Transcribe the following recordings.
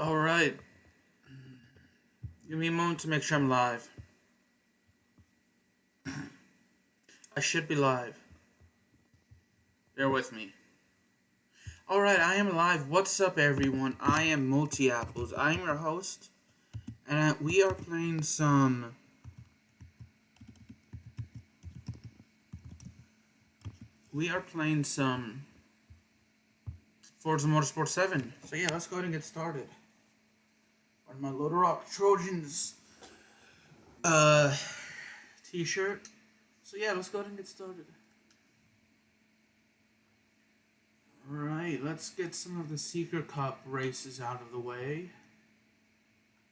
Alright, give me a moment to make sure I'm live. I should be live. Bear with me. Alright, I am live. What's up, everyone? I am Multi Apples. I am your host, and we are playing some. Forza Motorsport 7. So yeah, let's go ahead and get started. On my Loader Rock Trojans t-shirt. So yeah, let's go ahead and get started. Alright, let's get some of the Secret Cup races out of the way.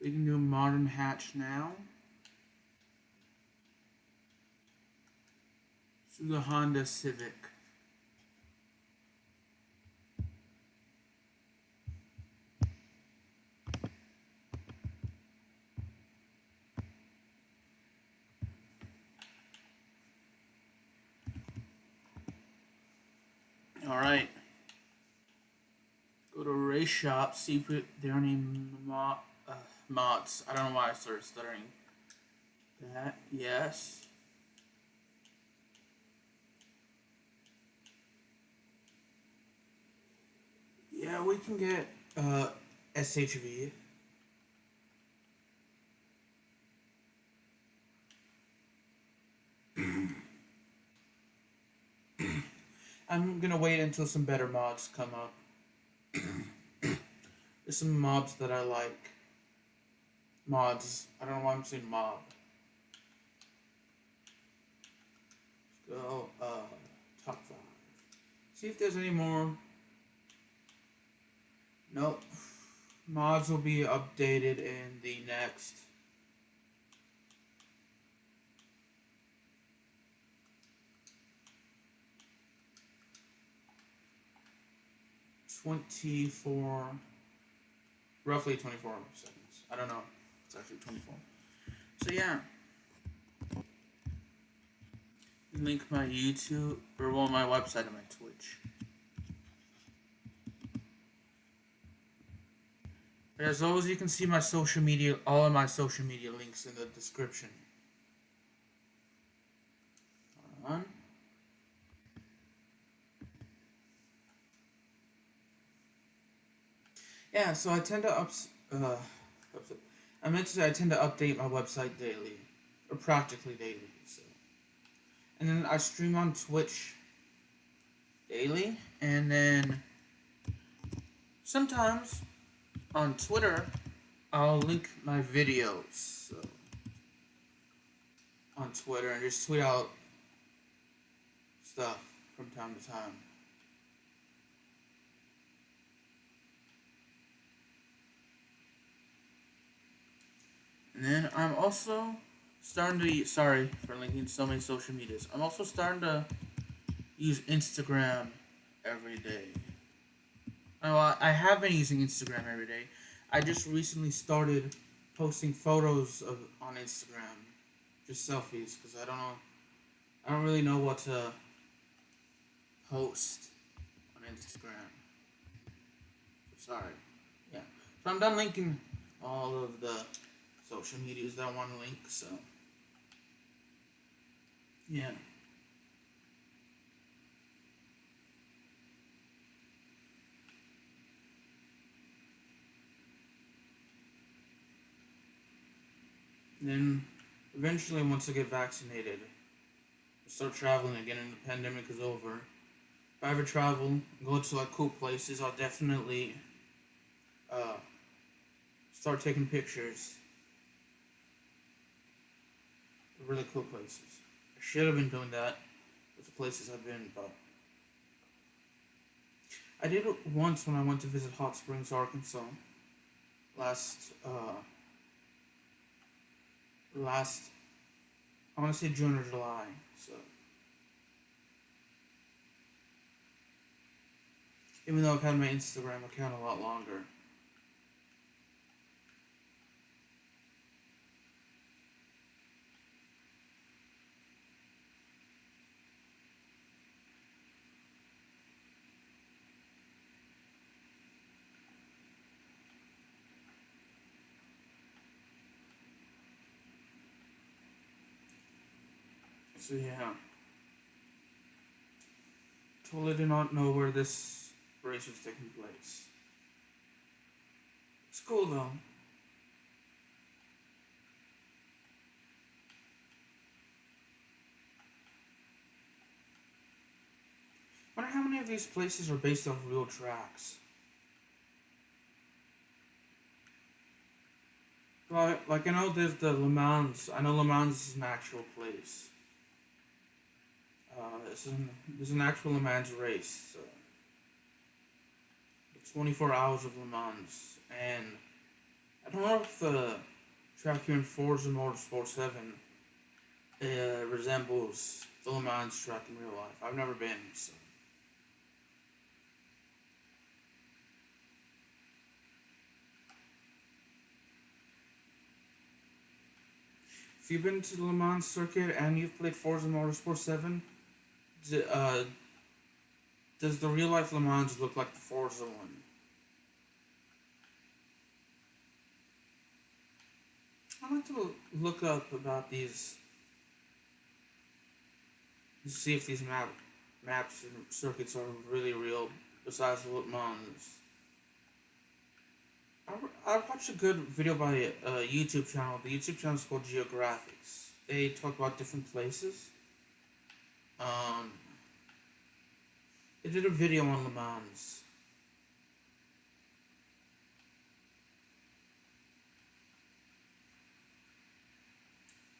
We can do a modern hatch now. So the Honda Civic. Alright. Go to race shop, see if there are any mods. I don't know why I started stuttering. That, yes. Yeah, we can get SHV. I'm gonna wait until some better mods come up. There's some mobs that I like. Mods. I don't know why I'm saying mob. Let's go, top 5. See if there's any more. Nope. Mods will be updated in the next. Roughly 24 seconds. I don't know. It's actually 24. So yeah. Link my YouTube, or well, my website and my Twitch. But as always, you can see my social media, all of my social media links in the description. Hold on. Yeah, so I tend to I meant to say I tend to update my website daily, or practically daily. So, and then I stream on Twitch daily, and then sometimes on Twitter I'll link my videos on Twitter and just tweet out stuff from time to time. And then I'm also starting to sorry for linking so many social medias. I'm also starting to use Instagram every day. Oh, I have been using Instagram every day. I just recently started posting photos on Instagram, just selfies, because I don't really know what to post on Instagram. Sorry. Yeah. So I'm done linking all of the social medias that I want to link, so yeah. Then eventually, once I get vaccinated, I'll start traveling again and the pandemic is over. If I ever travel, go to like cool places, I'll definitely start taking pictures of really cool places. I should have been doing that with the places I've been, but I did it once when I went to visit Hot Springs, Arkansas. Last I want to say June or July. So even though I've had my Instagram account a lot longer. So yeah, totally did not know where this race was taking place. It's cool though. I wonder how many of these places are based off real tracks. Like I know there's the Le Mans. I know Le Mans is an actual place. This is an actual Le Mans race. 24 hours of Le Mans, and I don't know if the track here in Forza Motorsport 7 resembles the Le Mans track in real life. I've never been, so. If you've been to the Le Mans circuit and you've played Forza Motorsport 7, does the real life Le Mans look like the Forza one? I'd like to look up about these, to see if these maps and circuits are really real, besides the Le Mans. I watched a good video by a YouTube channel. The YouTube channel is called Geographics. They talk about different places. Um, they did a video on Le Mans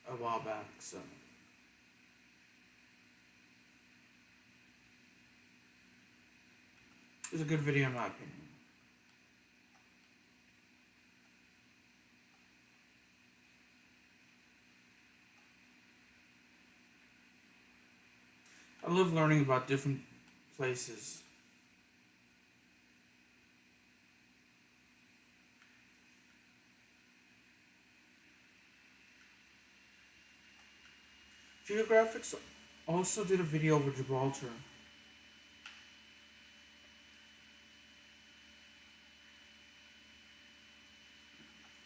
a while back, so it was a good video in my opinion. I love learning about different places. Geographics also did a video over Gibraltar.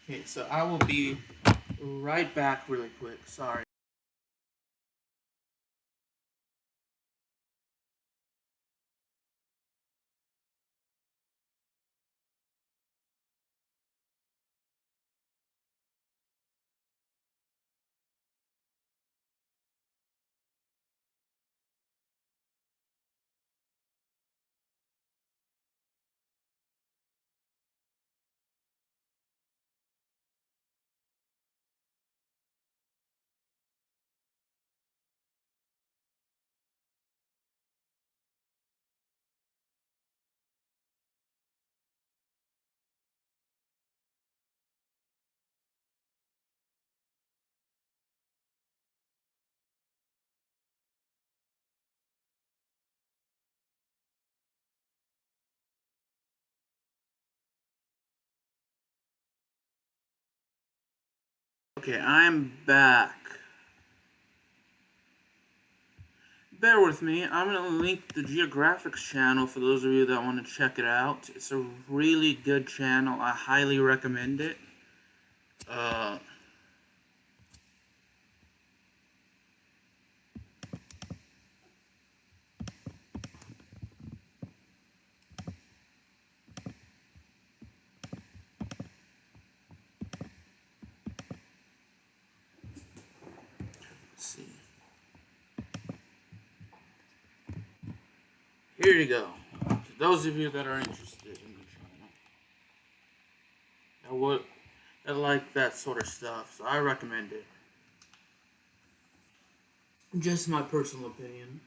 Okay, so I will be right back really quick. Sorry. Okay, I'm back. Bear with me. I'm going to link the Geographics channel for those of you that want to check it out. It's a really good channel. I highly recommend it. Uh, let's see. Here you go. To those of you that are interested in the channel, that like that sort of stuff, so I recommend it. Just my personal opinion.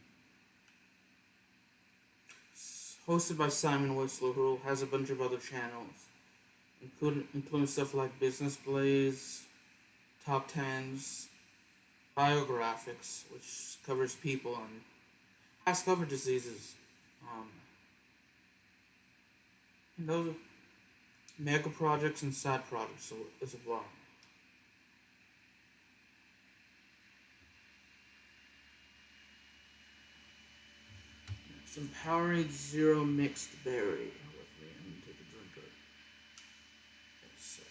It's hosted by Simon Whistler, who has a bunch of other channels, including stuff like Business Blaze, Top Tens, Biographics, which covers people and has covered diseases. And those are mega projects and side projects as well. Some Powerade Zero mixed berry. With me, I'm gonna take a drink of it. So.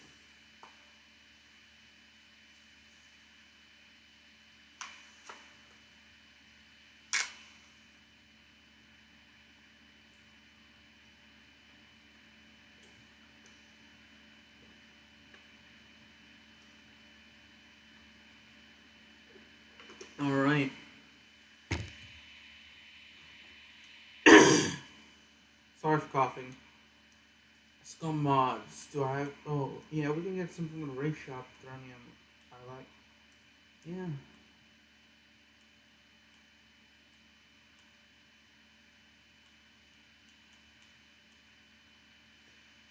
Sorry for coughing. Scum mods. Do I have? Oh, yeah, we can get some from the race shop if there are any I like. Yeah.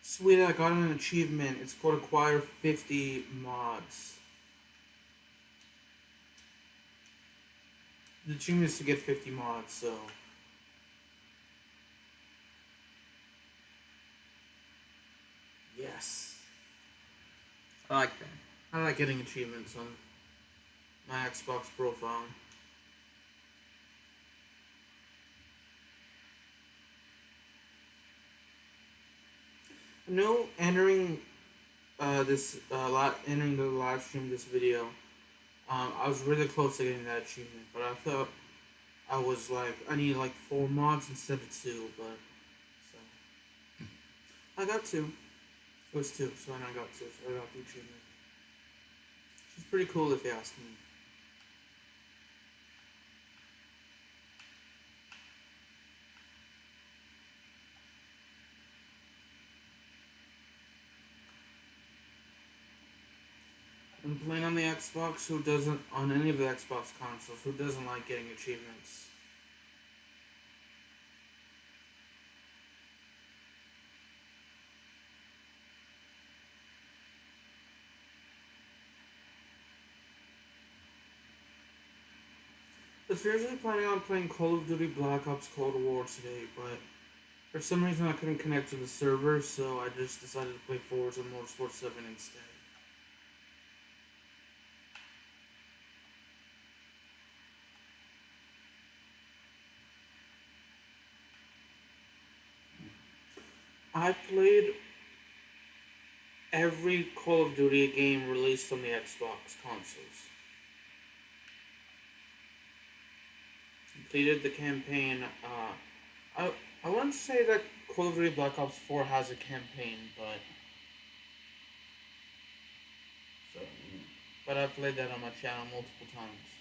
Sweet, I got an achievement. It's called Acquire 50 Mods. The achievement is to get 50 mods, so. Yes. I like that. I like getting achievements on my Xbox profile. I know entering entering the live stream this video, I was really close to getting that achievement, but I thought I was like, I need like 4 mods instead of 2, but, so. I got 2. It was 2, so I got 2, so I got the achievement. Which is pretty cool if you ask me. And playing on the Xbox, who doesn't, on any of the Xbox consoles, who doesn't like getting achievements? I was seriously planning on playing Call of Duty Black Ops Cold War today, but for some reason I couldn't connect to the server, so I just decided to play Forza Motorsport 7 instead. I played every Call of Duty game released on the Xbox consoles. Completed the campaign. I wouldn't say that Call of Duty Black Ops 4 has a campaign, but so, but I've played that on my channel multiple times.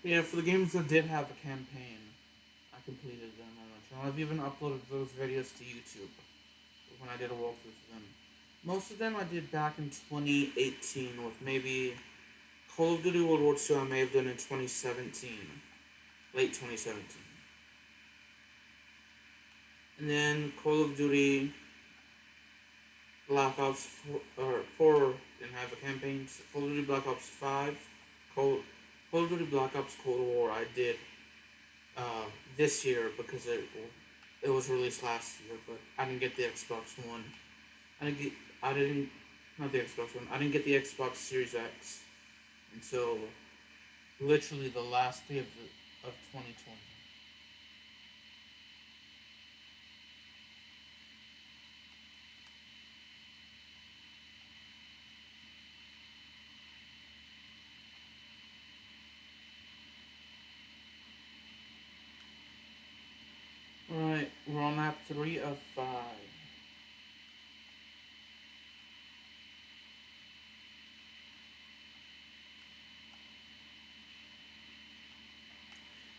Yeah, for the games that did have a campaign, I completed them on my channel. I've even uploaded those videos to YouTube when I did a walkthrough for them. Most of them I did back in 2018, with maybe Call of Duty World War II I may have done in 2017, late 2017. And then Call of Duty Black Ops 4 didn't have a campaign. So Call of Duty Black Ops 5, Call of Duty Black Ops Cold War I did this year because it was released last year, but I didn't get the Xbox One. I didn't not the Xbox One. I didn't get the Xbox Series X until literally the last day of 2020. Alright, we're on lap 3 of 5.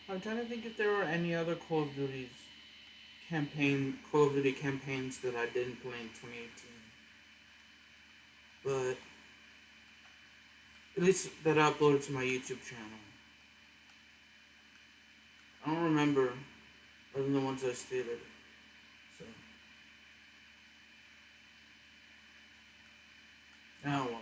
I'm trying to think if there were any other Call of Duty campaigns that I didn't play in 2018. But at least that I uploaded to my YouTube channel. I don't remember other than the ones I stated. So. Oh well.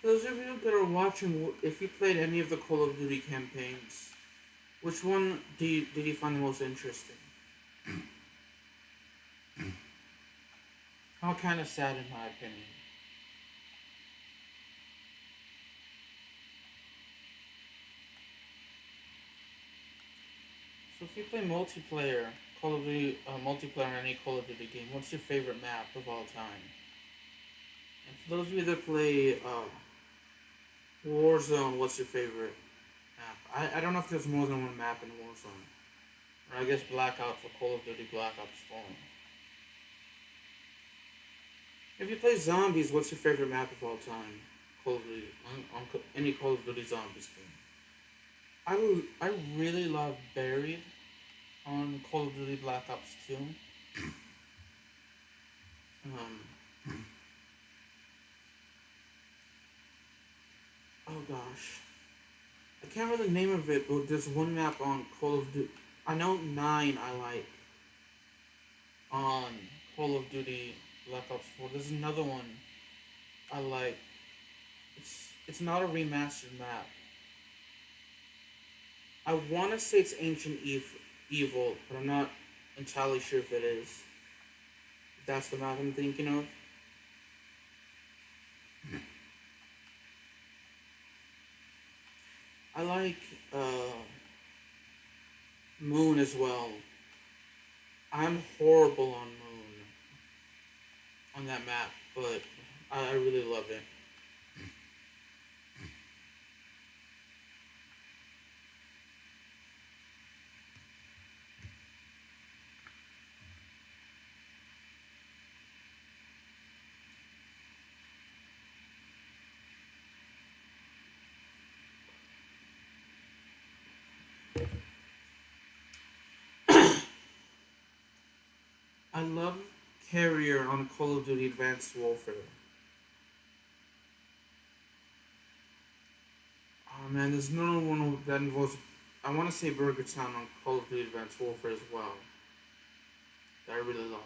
Those of you that are watching, if you played any of the Call of Duty campaigns, which one did you find the most interesting? How kind of sad, in my opinion. So if you play multiplayer Call of Duty multiplayer on any Call of Duty game, what's your favorite map of all time? And for those of you that play Warzone, what's your favorite map? I don't know if there's more than one map in Warzone. Or I guess Blackout for Call of Duty Black Ops 4. If you play zombies, what's your favorite map of all time? Call of Duty, on any Call of Duty Zombies game. I really love Buried on Call of Duty Black Ops 2. Oh gosh. I can't really name of it, but there's one map on Call of Duty. I know 9 I like on Call of Duty Black Ops 4. There's another one I like. It's not a remastered map. I want to say it's Ancient Evil, but I'm not entirely sure if it is. That's the map I'm thinking of. I like Moon as well. I'm horrible on Moon on that map, but I really love it. I love Carrier on Call of Duty Advanced Warfare. Oh man, there's another one that involves. I want to say Burger Town on Call of Duty Advanced Warfare as well. That I really like.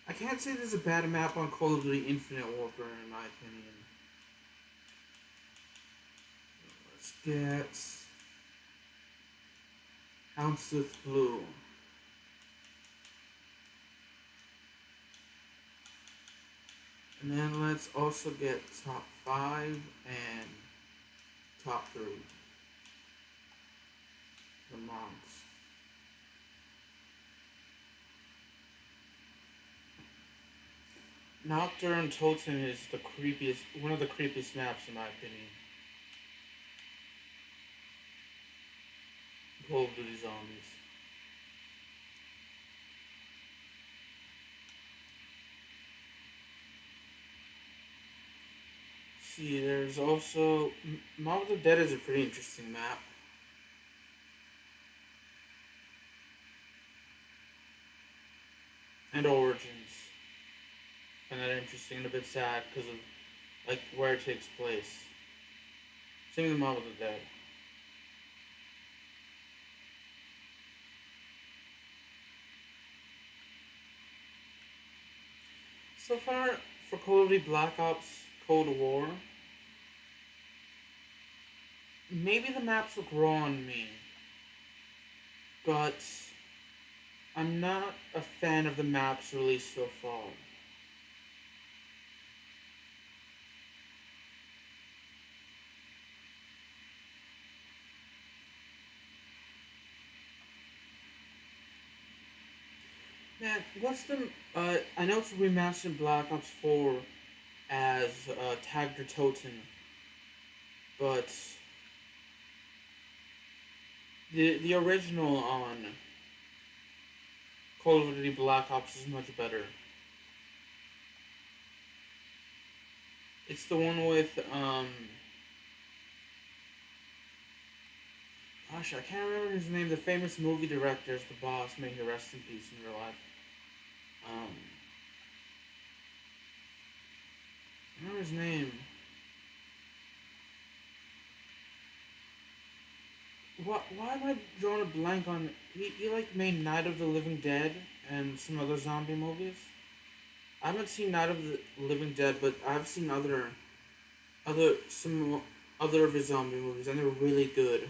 I can't say there's a bad map on Call of Duty Infinite Warfare in my opinion. Let's get Houndstooth Blue. And then let's also get top 5 and top 3. The mods. Nocturne Totem is one of the creepiest maps in my opinion. Call of Duty Zombies. See, there's also Mob of the Dead is a pretty interesting map. And Origins. And that interesting and a bit sad because of like where it takes place. Same with Mob of the Dead. So far for Call of Duty Black Ops Cold War, maybe the maps will grow on me, but I'm not a fan of the maps released so far. Man, what's the... I know it's remastered Black Ops 4 as Tag der Toten, but the original on Call of Duty Black Ops is much better. It's the one with, gosh, I can't remember his name. The famous movie director is the boss. May he rest in peace in real life. I remember his name. Why am I drawing a blank on... He like made Night of the Living Dead and some other zombie movies. I haven't seen Night of the Living Dead, but I've seen some other of his zombie movies, and they're really good.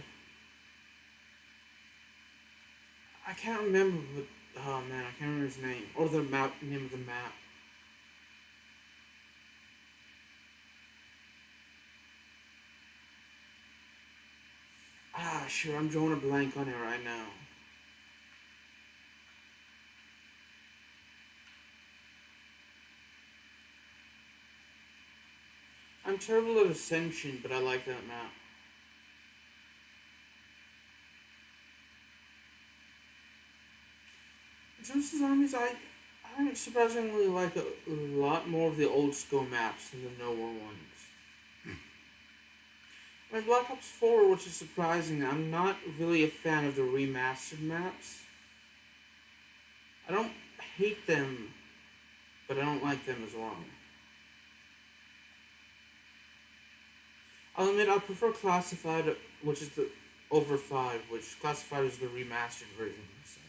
I can't remember, but oh man, I can't remember his name or the name of the map. Tstashe. I'm drawing a blank on it right now. I'm terrible at Ascension, but I like that map. In terms of zombies, I surprisingly like a lot more of the old school maps than the newer ones. I mean, Black Ops 4, which is surprising, I'm not really a fan of the remastered maps. I don't hate them, but I don't like them as well. I'll admit I prefer Classified, which is the over 5, which Classified is the remastered version. So.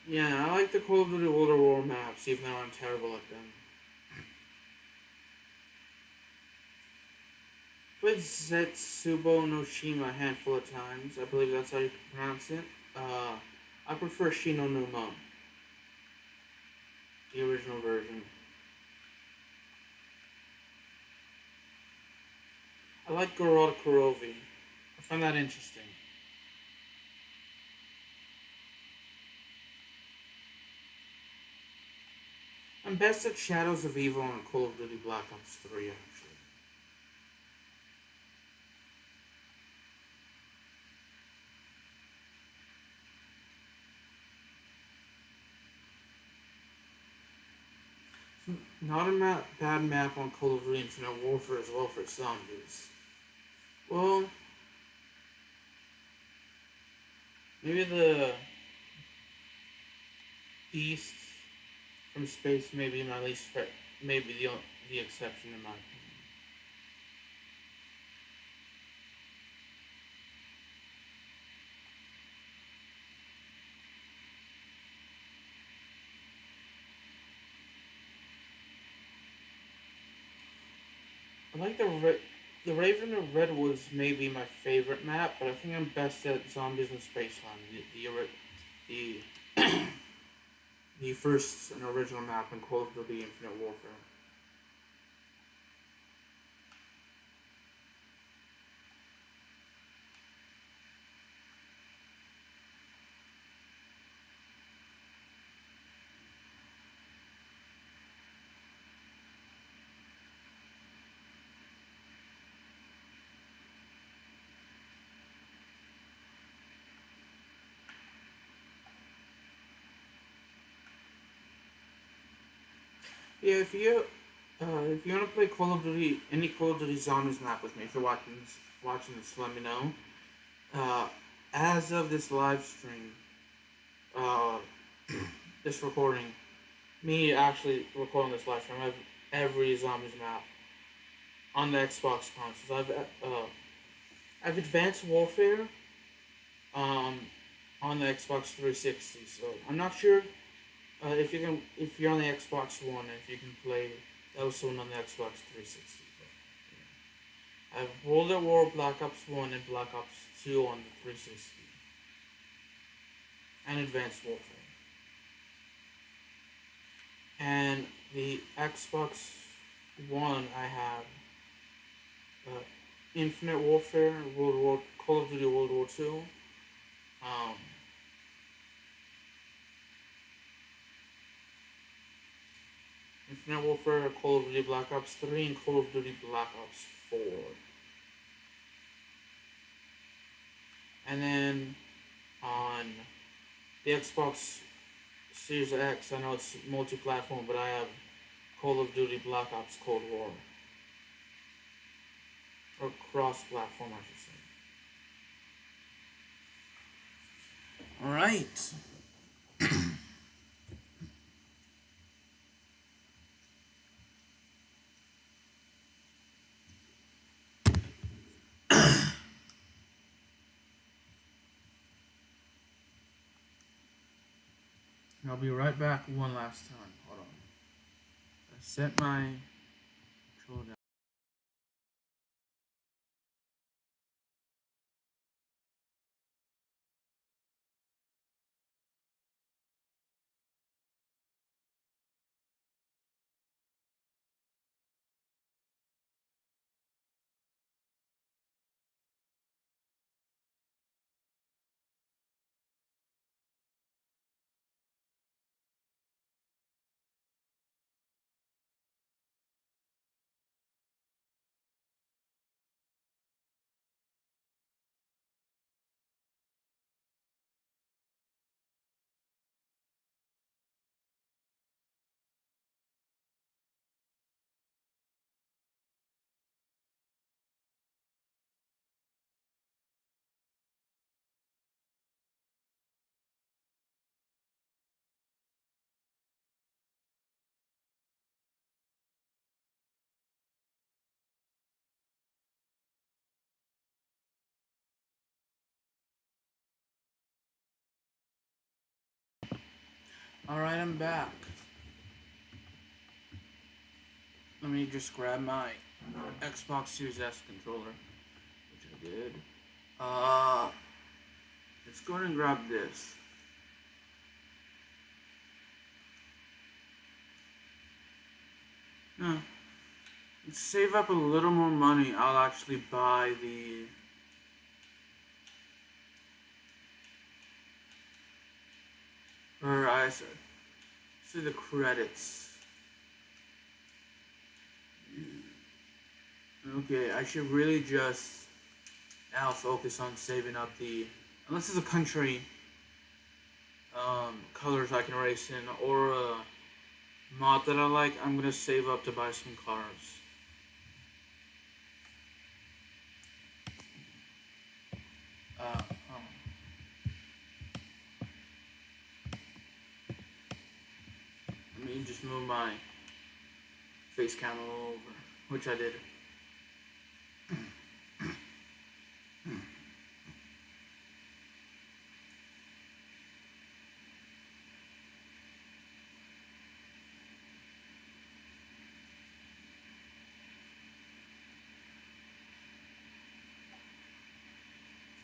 Yeah, I like the Call of Duty World War maps, even though I'm terrible at them. Played Zetsubo no Shima a handful of times. I believe that's how you pronounce it. I prefer Shino no Mo, the original version. I like Gorod Kurovi. I find that interesting. I'm best at Shadows of Evil on Call of Duty Black Ops 3, actually. Not a bad map on Call of Duty Infinite Warfare as well for zombies. Well, maybe the Beast from space may be my least favorite. Maybe the exception in my opinion. I like the Raven of Redwoods may be my favorite map, but I think I'm best at Zombies in Spaceland. The the first and original map in Call of Duty Infinite Warfare. Yeah, if you want to play Call of Duty, any Call of Duty Zombies map with me, if you're watching this, let me know. Uh, as of this live stream, uh, this recording, me actually recording this live stream, I have every Zombies map on the Xbox consoles. I've Advanced Warfare, um, on the Xbox 360. So I'm not sure if you're on the Xbox One, if you can play those one on the Xbox 360. But, yeah. I have World at War, Black Ops 1, and Black Ops 2 on the 360, and Advanced Warfare. And the Xbox One, I have Infinite Warfare, Call of Duty World War II, um, Infinite Warfare, Call of Duty Black Ops 3, and Call of Duty Black Ops 4. And then on the Xbox Series X, I know it's multi-platform, but I have Call of Duty Black Ops Cold War. Or cross-platform, I should say. Alright. And I'll be right back one last time. Hold on. I set my controller down. Alright, I'm back. Let me just grab my Xbox Series S controller, which I did. Let's go ahead and grab this. No. To save up a little more money, I'll actually buy the... Or I say the credits. Okay, I should really just now focus on saving up the... Unless it's a country colors I can race in, or a mod that I like, I'm gonna save up to buy some cars. Uh, um, Let me just move my face cam a little over, which I did.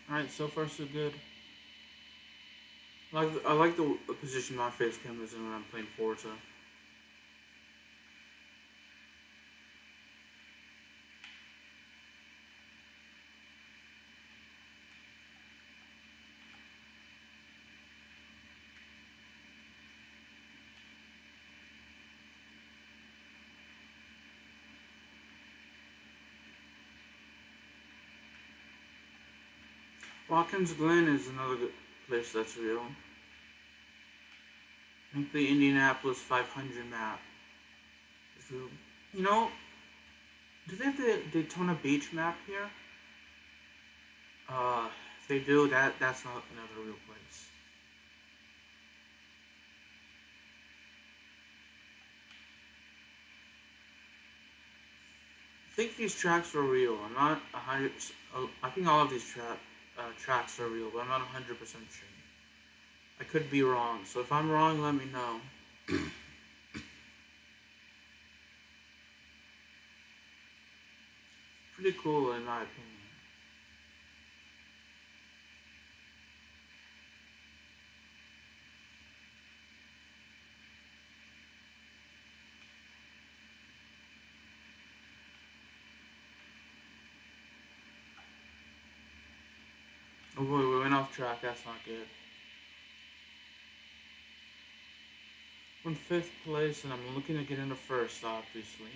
Alright, so far so good. I like the position my face cam is in when I'm playing Forza. Watkins Glen is another good place that's real. I think the Indianapolis 500 map is real. You know, do they have the Daytona Beach map here? If they do, that's not another real place. I think these tracks are real. I'm not 100. I think all of these tracks are real, but I'm not 100% sure. I could be wrong, so if I'm wrong, let me know. Pretty cool, in my opinion. Oh boy, we went off track. That's not good. We're in 5th place, and I'm looking to get into 1st, obviously.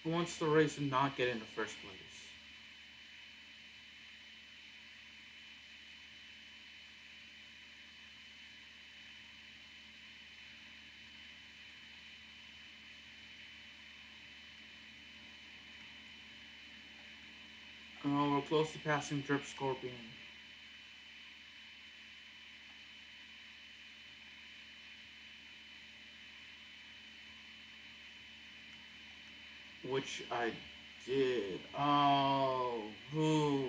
Who wants to race and not get into 1st place? Oh, we're close to passing Drip Scorpion. Which I did. Oh, boo.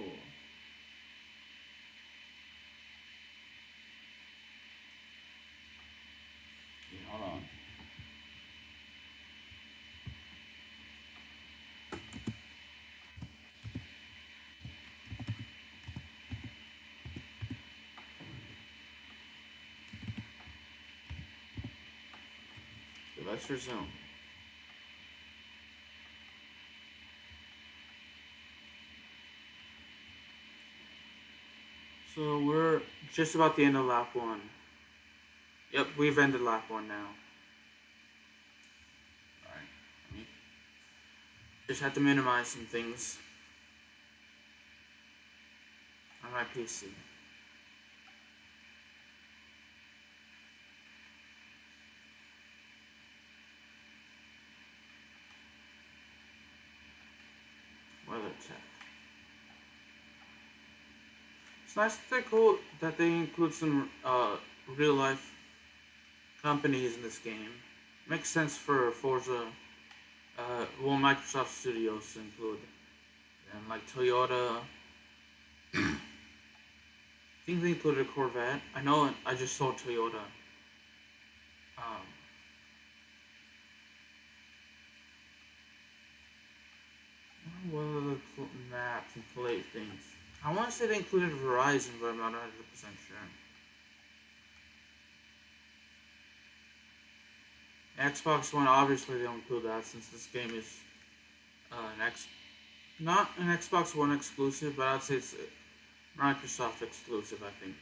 let's resume. So we're just about the end of lap 1. Yep, we've ended lap 1 now. Alright, just had to minimize some things on my PC. WeatherTech. It's nice that they include some real life companies in this game. Makes sense for Forza, Microsoft Studios to include, and like Toyota. I think they included a Corvette. I know I just saw Toyota. What are the maps and play things? I want to say they included Verizon, but I'm not 100% sure. Xbox One, obviously they don't include that since this game is not an Xbox One exclusive, but I'd say it's Microsoft exclusive, I think.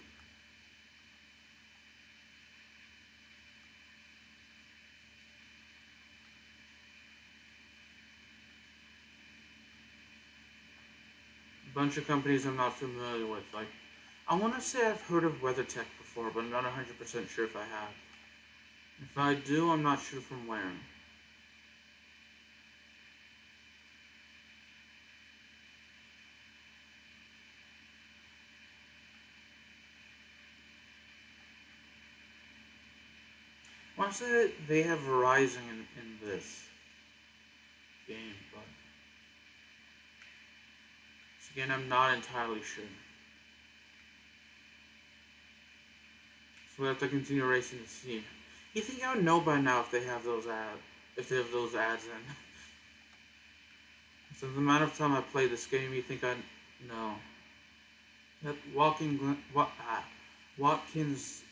A bunch of companies I'm not familiar with. Like, I want to say I've heard of WeatherTech before, but I'm not 100% sure if I have. If I do, I'm not sure from where. I want to say they have Verizon in this game, but again, I'm not entirely sure. So we have to continue racing to see. You think I would know by now if they have those ads in? So the amount of time I play this game, you think I'd know. That Watkins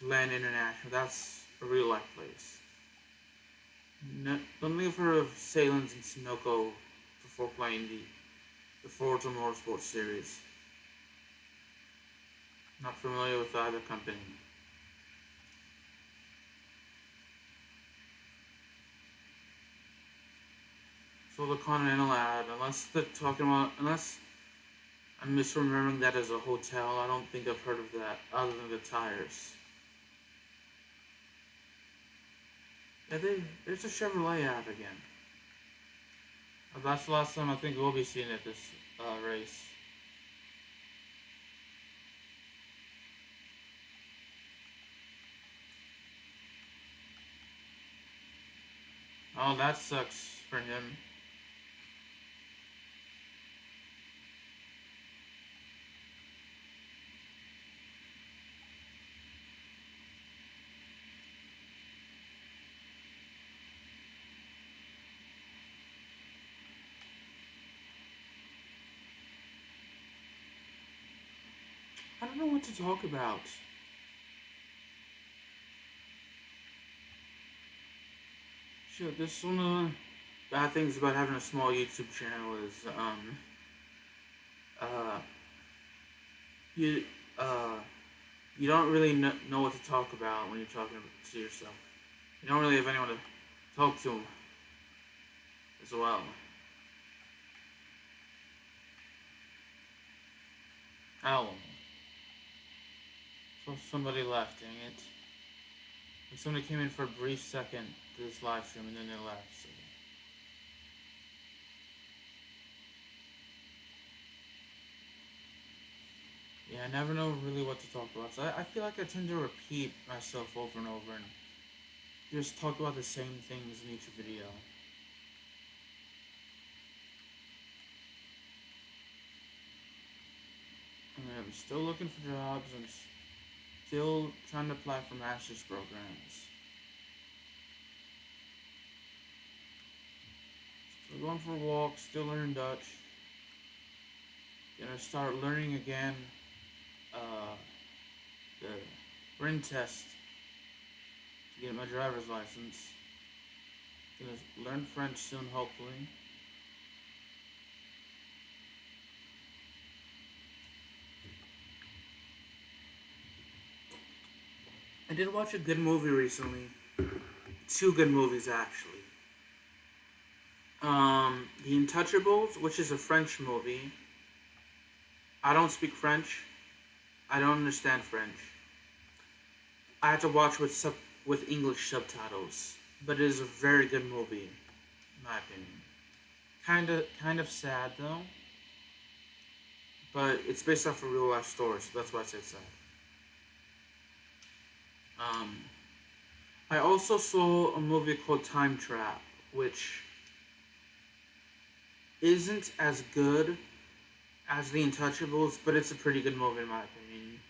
Glen International, that's a real life place. Only have heard of Salins and Sunoco before playing the Forza Motorsport series. Not familiar with either company. So the Continental ad, unless I'm misremembering that as a hotel, I don't think I've heard of that other than the tires. Yeah, there's a Chevrolet ad again. That's the last time I think we'll be seeing at this race. Oh, that sucks for him. I don't know what to talk about. Shit, this one of the bad things about having a small YouTube channel is, you, you don't really know what to talk about when you're talking to yourself. You don't really have anyone to talk to as well. Oh. So somebody left, dang it. And somebody came in for a brief second to this live stream and then they left. So. Yeah, I never know really what to talk about. So I feel like I tend to repeat myself over and over and just talk about the same things in each video. I'm still looking for jobs and still trying to apply for master's programs. Still going for walks, still learning Dutch. Gonna start learning again the written test to get my driver's license. Gonna learn French soon, hopefully. I did watch a good movie recently. Two good movies actually. The Untouchables, which is a French movie. I don't speak French. I don't understand French. I had to watch with English subtitles, but it is a very good movie, in my opinion. Kind of sad though, but it's based off a real life story, so that's why I said sad. Um, I also saw a movie called Time Trap, which isn't as good as The Untouchables, but it's a pretty good movie in my opinion.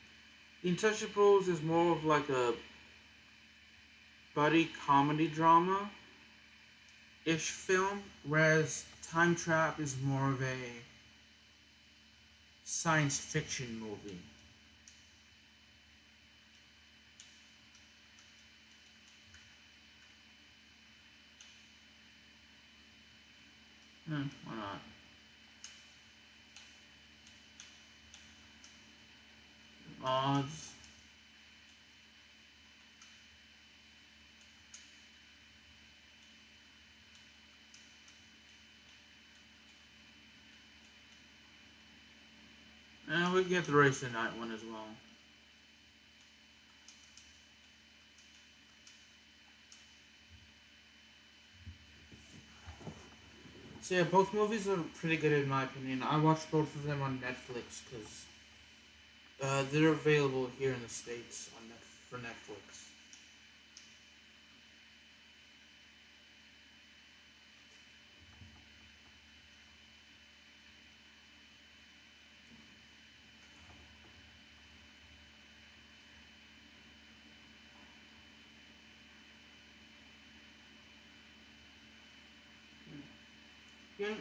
The Untouchables is more of like a buddy comedy drama ish film, whereas Time Trap is more of a science fiction movie. Why not? Mods. And we get the race the night one as well. So yeah, both movies are pretty good in my opinion. I watched both of them on Netflix because they're available here in the states for Netflix.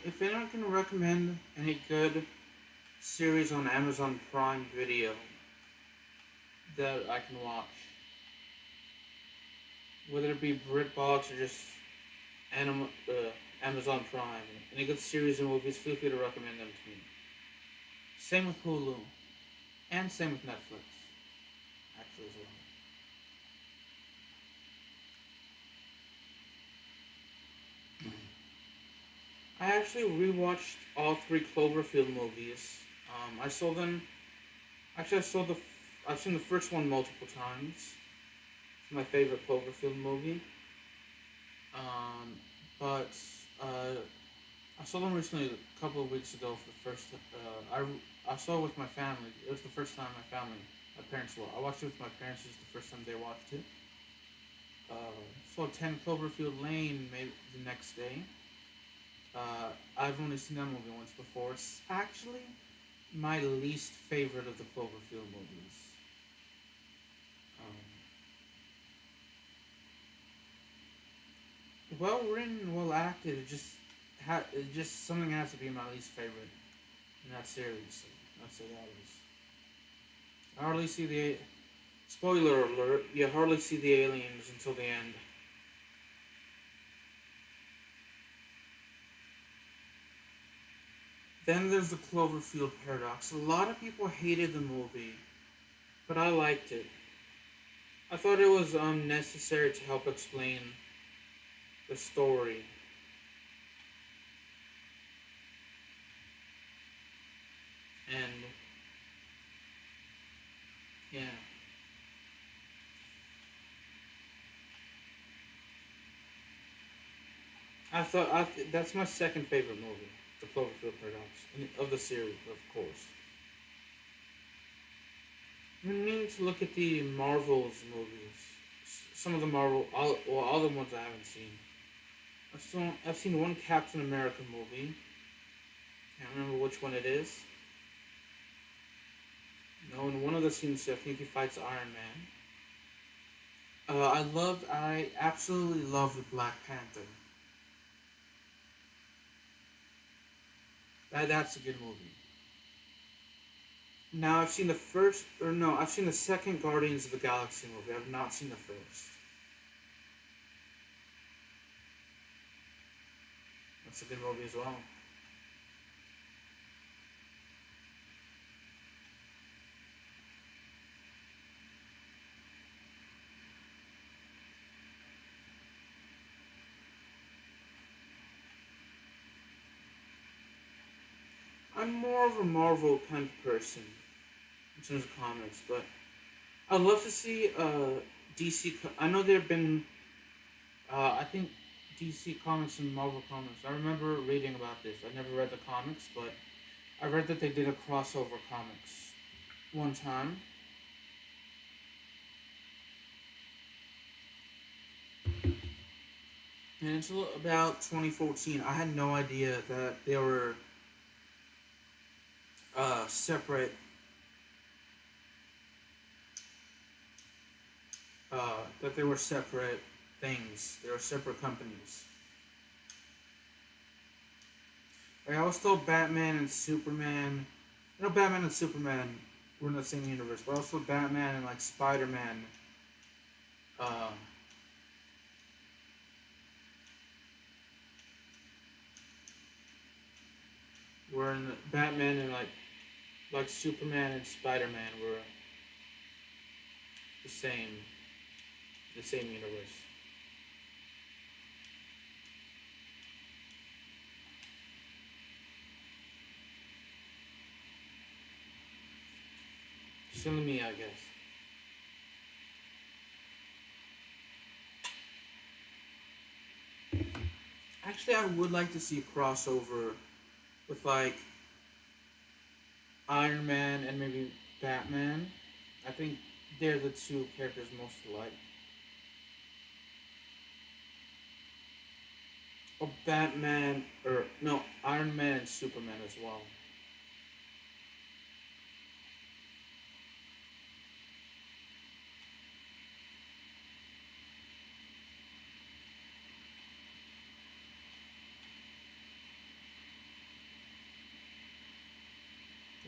If anyone can recommend any good series on Amazon Prime Video that I can watch, whether it be BritBox or just Amazon Prime, any good series and movies, feel free to recommend them to me. Same with Hulu, and same with Netflix, actually as well. I actually rewatched all three Cloverfield movies. I saw them. Actually, I've seen the first one multiple times. It's my favorite Cloverfield movie. Um, but uh, I saw them recently a couple of weeks ago for the first. I saw it with my family. It was the first time my parents saw it. I watched it with my parents. It was the first time they watched it. Saw 10 Cloverfield Lane maybe the next day. I've only seen that movie once before. It's actually my least favorite of the Cloverfield movies. Well written, well acted. It just something has to be my least favorite in that series. So that's what that is. I hardly see the spoiler alert. You hardly see the aliens until the end. Then there's the Cloverfield paradox. A lot of people hated the movie, but I liked it. I thought it was unnecessary to help explain the story. And yeah, that's my second favorite movie, the Cloverfield paradox, of the series, of course. I mean to look at the Marvels movies. Some of the all the ones I haven't seen. I've seen one Captain America movie. Can't remember which one it is. No, in one of the scenes, I think he fights Iron Man. I absolutely love the Black Panther. That's a good movie. Now I've seen the first, or no, I've seen the second Guardians of the Galaxy movie. I've not seen the first. That's a good movie as well. I'm more of a Marvel kind of person in terms of comics, but I'd love to see DC. I know there have been, I think, DC comics and Marvel comics. I remember reading about this. I never read the comics, but I read that they did a crossover comics one time. And until about 2014, I had no idea that they were separate. That they were separate things. They were separate companies. Like, I was told Batman and Superman. I know Batman and Superman were in the same universe, but also Batman and like Spider Man. Uh, were in the, Batman and like Superman and Spider Man were the same the same universe. Silly me, I guess. Actually, I would like to see a crossover with like Iron Man and maybe Batman. I think they're the two characters most alike. Or Batman, or no, Iron Man and Superman as well.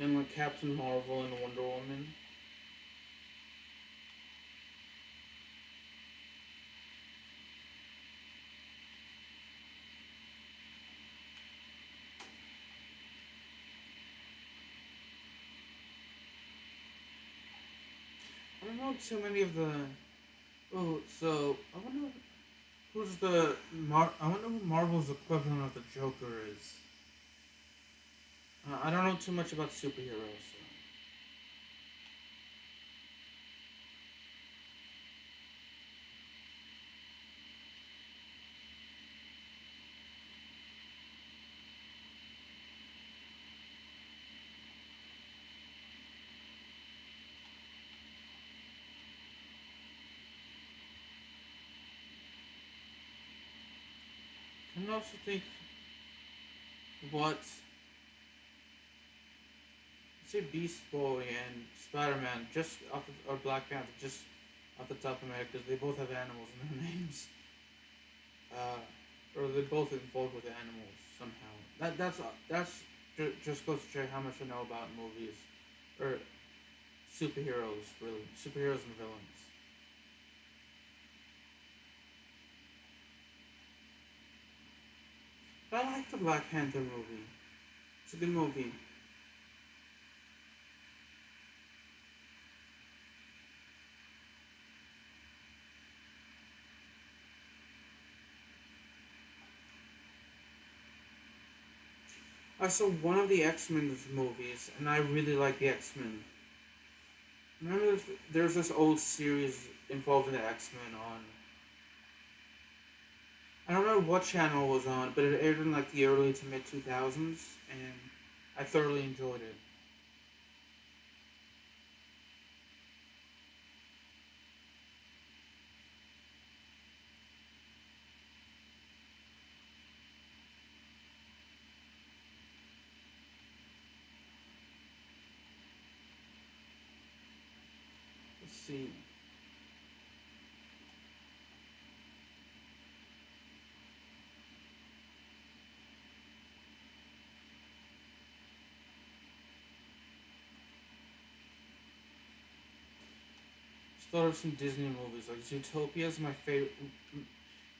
And like Captain Marvel and Wonder Woman. I don't know too many of the. Oh, so I wonder who's the I wonder who Marvel's equivalent of the Joker is. I don't know too much about superheroes. So. I also think what say Beast Boy and Spider Man just off the, or Black Panther just off the top of my head because they both have animals in their names. Or they're both involved with animals somehow. That's just goes to show how much I know about movies or superheroes, really superheroes and villains. But I like the Black Panther movie. It's a good movie. I saw one of the X Men movies, and I really like the X Men. Remember, there's this old series involving the X Men on. I don't know what channel it was on, but it aired in like the early to mid 2000s, and I thoroughly enjoyed it. Let's see. Just thought of some Disney movies like Zootopia is my favorite.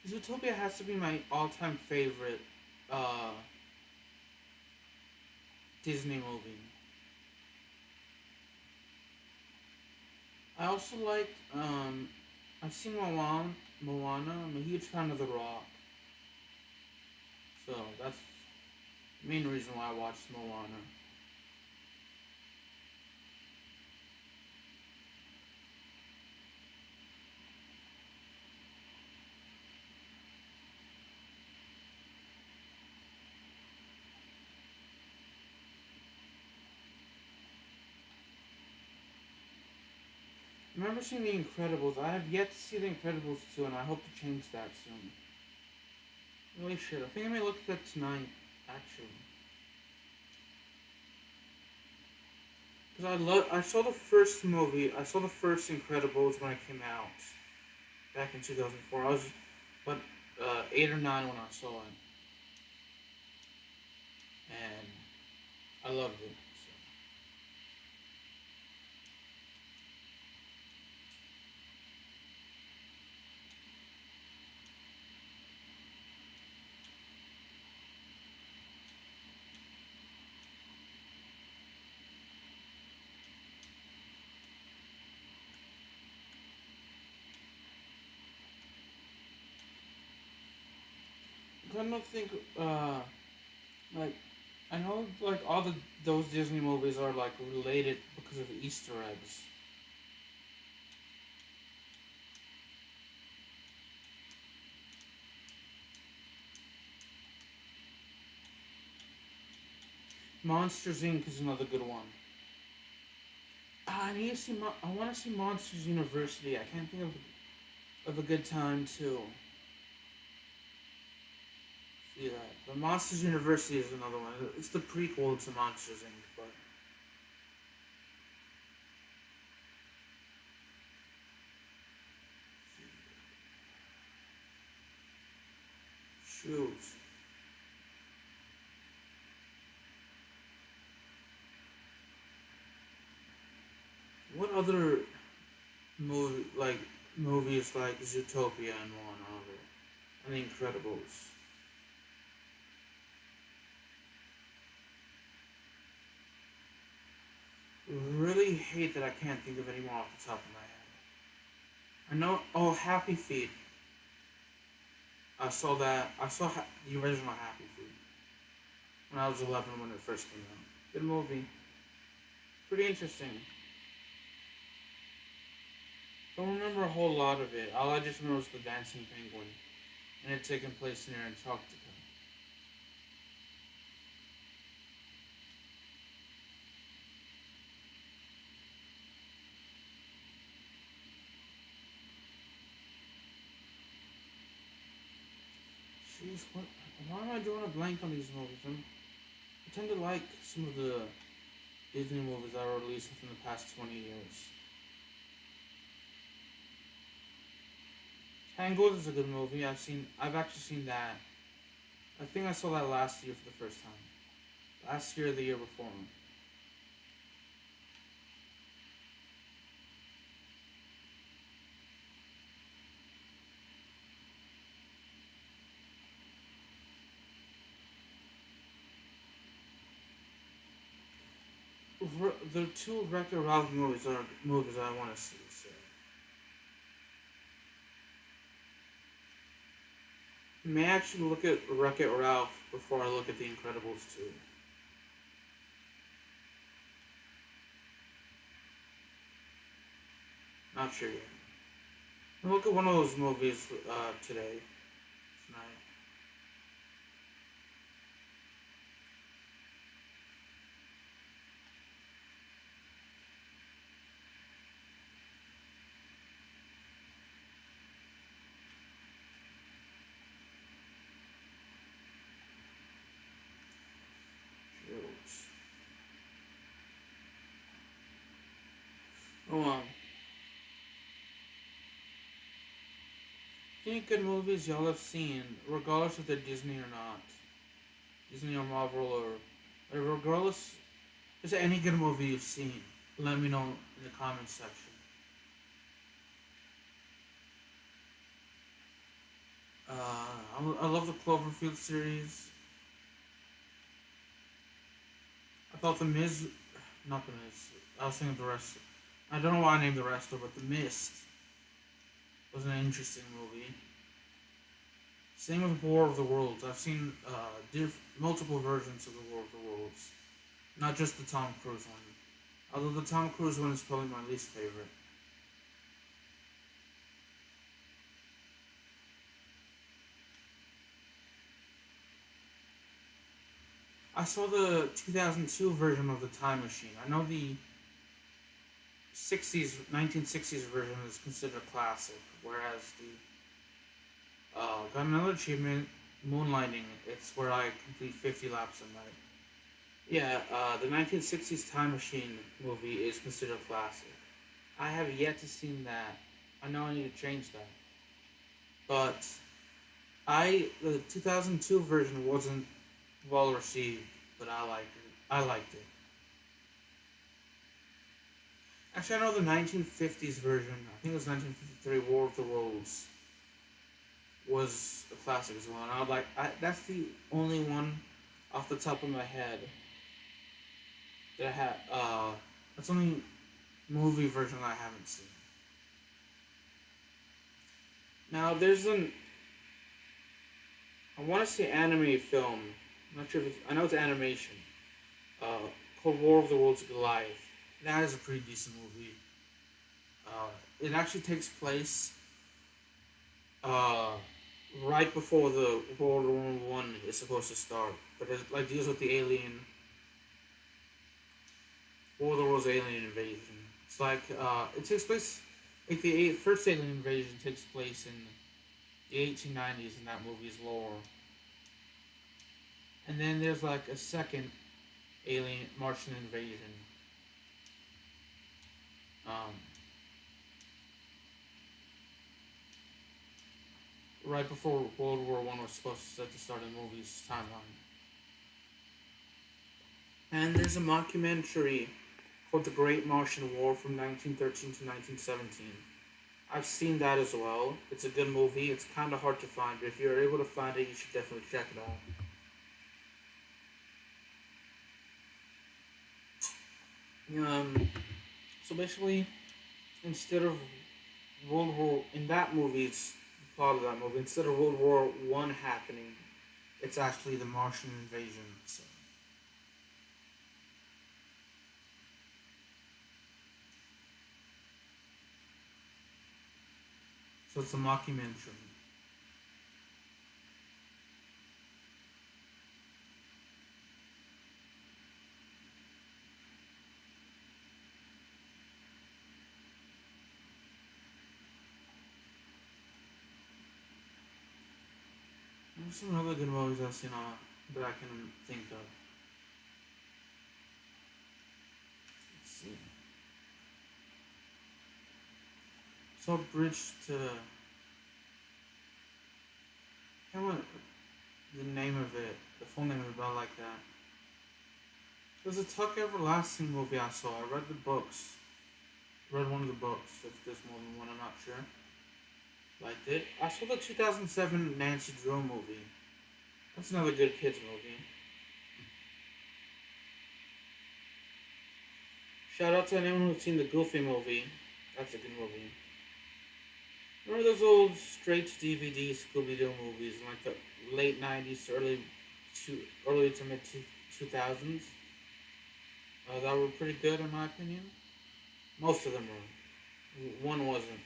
Zootopia has to be my all-time favorite uh, Disney movie. I also like I've seen Moana. I'm a huge fan of The Rock, so that's the main reason why I watched Moana. I remember seeing The Incredibles. I have yet to see The Incredibles 2, and I hope to change that soon. Holy shit, I think I may look at that tonight, actually. Because I saw the first movie, I saw the first Incredibles when it came out, back in 2004. I was, but, 8 or 9 when I saw it. And I loved it. So, I don't think, like, I know, like, all those Disney movies are, like, related because of Easter eggs. Monsters Inc. is another good one. I need to see. I want to see Monsters University. I can't think of a good time to see that. But Monsters University is another one. It's the prequel to Monsters Inc. But shoot, what other movies like Zootopia and one other and The Incredibles? Really hate that I can't think of any more off the top of my head. I know. Oh, Happy Feet. I saw that. The original Happy Feet when I was 11 when it first came out. Good movie. Pretty interesting. Don't remember a whole lot of it. All I just remember was the dancing penguin, and it taking place near Antarctica. Jeez, what? Why am I drawing a blank on these movies? I tend to like some of the Disney movies that were released within the past 20 years. Tangled is a good movie. I've actually seen that. I think I saw that last year for the first time. Last year or the year before. The two Wreck-It Ralph movies are movies I want to see. So I may actually look at Wreck-It Ralph before I look at The Incredibles 2. Not sure yet. I'll look at one of those movies today, tonight. Shoot. Oh, any good movies y'all have seen, regardless if they're Disney or not, Disney or Marvel or regardless, is there any good movie you've seen? Let me know in the comments section. I love the Cloverfield series. I thought the Miz, not the Miz. I was thinking of the rest. I don't know why I named the wrestler, but the Mist was an interesting movie. Same with War of the Worlds. I've seen multiple versions of the War of the Worlds, not just the Tom Cruise one. Although the Tom Cruise one is probably my least favorite. I saw the 2002 version of the Time Machine. I know the 1960s version is considered a classic, whereas the got another achievement, Moonlighting. It's where I complete 50 laps a night. Yeah, the 1960s Time Machine movie is considered a classic. I have yet to see that. I know I need to change that, but the 2002 version wasn't well received, but I liked it. I liked it. Actually, I know the 1950s version. I think it was 1953 War of the Worlds was a classic as well, and I would like. That's the only one off the top of my head that I had. That's the only movie version I haven't seen. Now there's an. I want to see anime film. I'm not sure if it's. I know it's animation. Uh, called War of the Worlds Goliath. That is a pretty decent movie. It actually takes place uh, right before the World War One is supposed to start, but it like deals with the alien War of the Worlds alien invasion. It's like it takes place like the first alien invasion takes place in the 1890s in that movie's lore, and then there's like a second alien Martian invasion. Um, right before World War One was supposed to set to start the movie's timeline. And there's a mockumentary called The Great Martian War from 1913 to 1917. I've seen that as well. It's a good movie. It's kind of hard to find, but if you're able to find it, you should definitely check it out. So basically, instead of World War in that movie, it's the plot of that movie. Instead of World War One happening, it's actually the Martian invasion. So it's a mockumentary. There's some other good movies I've seen that I can think of. Let's see. So Bridge to I can't remember the name of it, the full name of it, but I like that. There's a Tuck Everlasting movie I saw. I read the books. Read one of the books. If there's more than one, I'm not sure. Liked it. I saw the 2007 Nancy Drew movie. That's another good kids movie. Shout out to anyone who's seen the Goofy movie. That's a good movie. Remember those old straight to DVD Scooby Doo movies in like the late '90s to early to mid 2000s? That were pretty good in my opinion. Most of them were. One wasn't.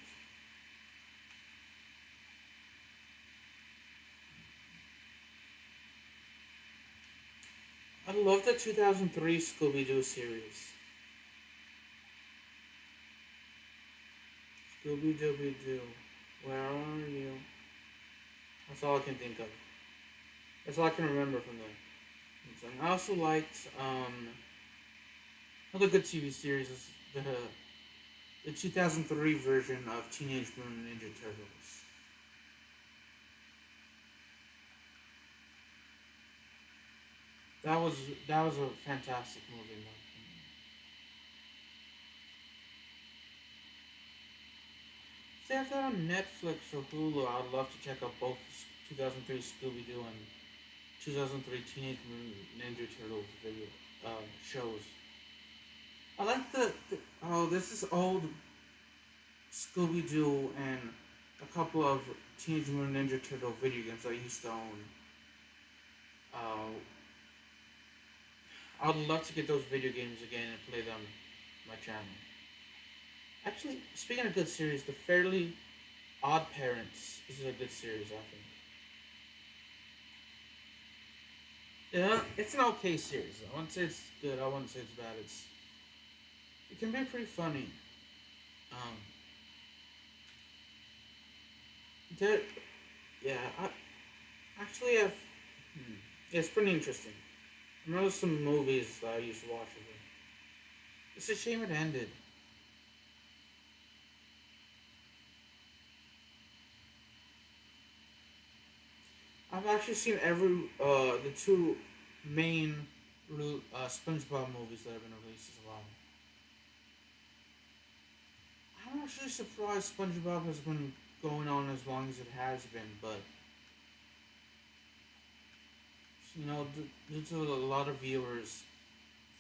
I love the 2003 Scooby Doo series. Scooby Dooby Doo, where are you? That's all I can think of. That's all I can remember from them. I also liked another good TV series is the 2003 version of Teenage Mutant Ninja Turtles. That was that was a fantastic movie in my opinion. If they have that on Netflix or Hulu, I'd love to check out both 2003 Scooby Doo and 2003 Teenage Mutant Ninja Turtles video shows. I like the oh, there's this old Scooby Doo and a couple of Teenage Mutant Ninja Turtle video games I used to own. Uh, I'd love to get those video games again and play them on my channel. Actually, speaking of good series, The Fairly Odd Parents is a good series, I think. Yeah, it's an okay series. I wouldn't say it's good. I wouldn't say it's bad. It can be pretty funny. Um, there, yeah, I actually have. Yeah, it's pretty interesting. I know some movies that I used to watch with it. It's a shame it ended. I've actually seen the two main SpongeBob movies that have been released as well. I'm actually surprised SpongeBob has been going on as long as it has been, but due to a lot of viewers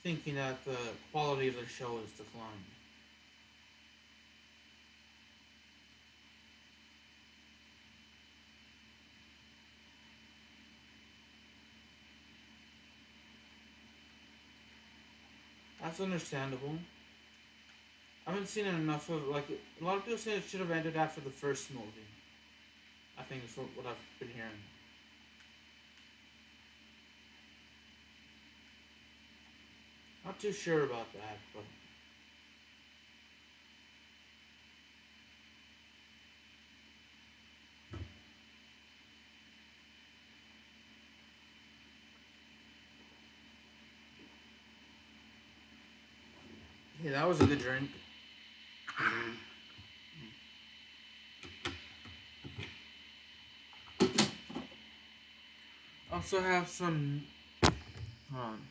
thinking that the quality of the show is declined. That's understandable. I haven't seen enough of like a lot of people say it should have ended after the first movie. I think is what I've been hearing. Not too sure about that, but yeah, that was a good drink. Also have some. Hold on.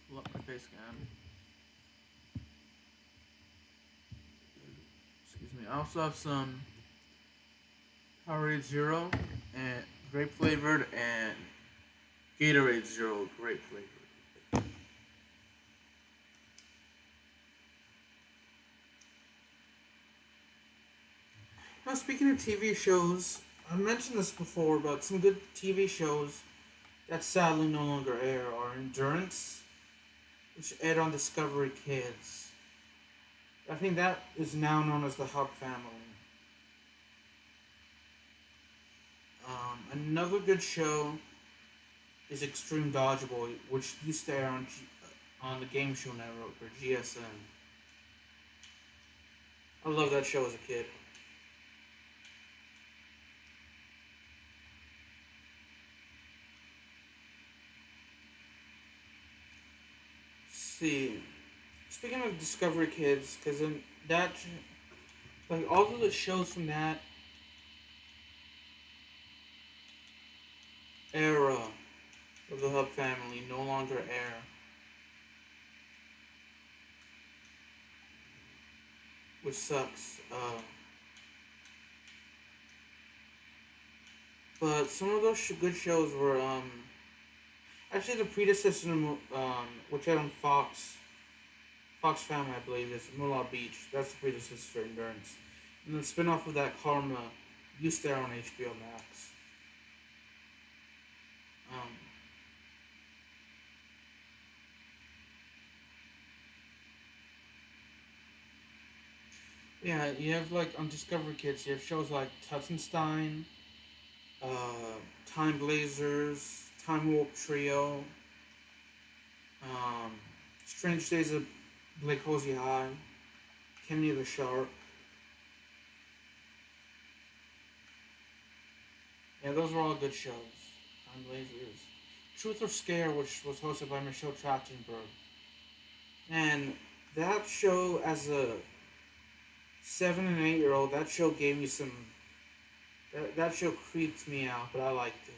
Pull up my face cam. Excuse me. I also have some Powerade Zero and grape flavored and Gatorade Zero grape flavored. Now, speaking of TV shows, I mentioned this before, but some good TV shows that sadly no longer air are Endurance, which aired on Discovery Kids. I think that is now known as the Hub Family. Another good show is Extreme Dodgeball, which used to air on the Game Show Network or GSN. I love that show as a kid. See, speaking of Discovery Kids, because in that, like all of the shows from that era of the Hub Family no longer air. Which sucks. But some of those good shows were actually the predecessor which had on Fox Family, I believe, is Moolah Beach. That's the predecessor to Endurance, and the spin-off of that, Karma, used to air on HBO Max. Um, yeah, you have like on Discovery Kids, you have shows like Tuttenstein, Time Blazers, Time Warp Trio, um, Strange Days of Blake Hosey High, Kenny the Shark. Yeah, those were all good shows. Time Blazers. Truth or Scare, which was hosted by Michelle Trachtenberg. And that show, as a 7 and 8 year old, that show gave me some. That show creeped me out, but I liked it.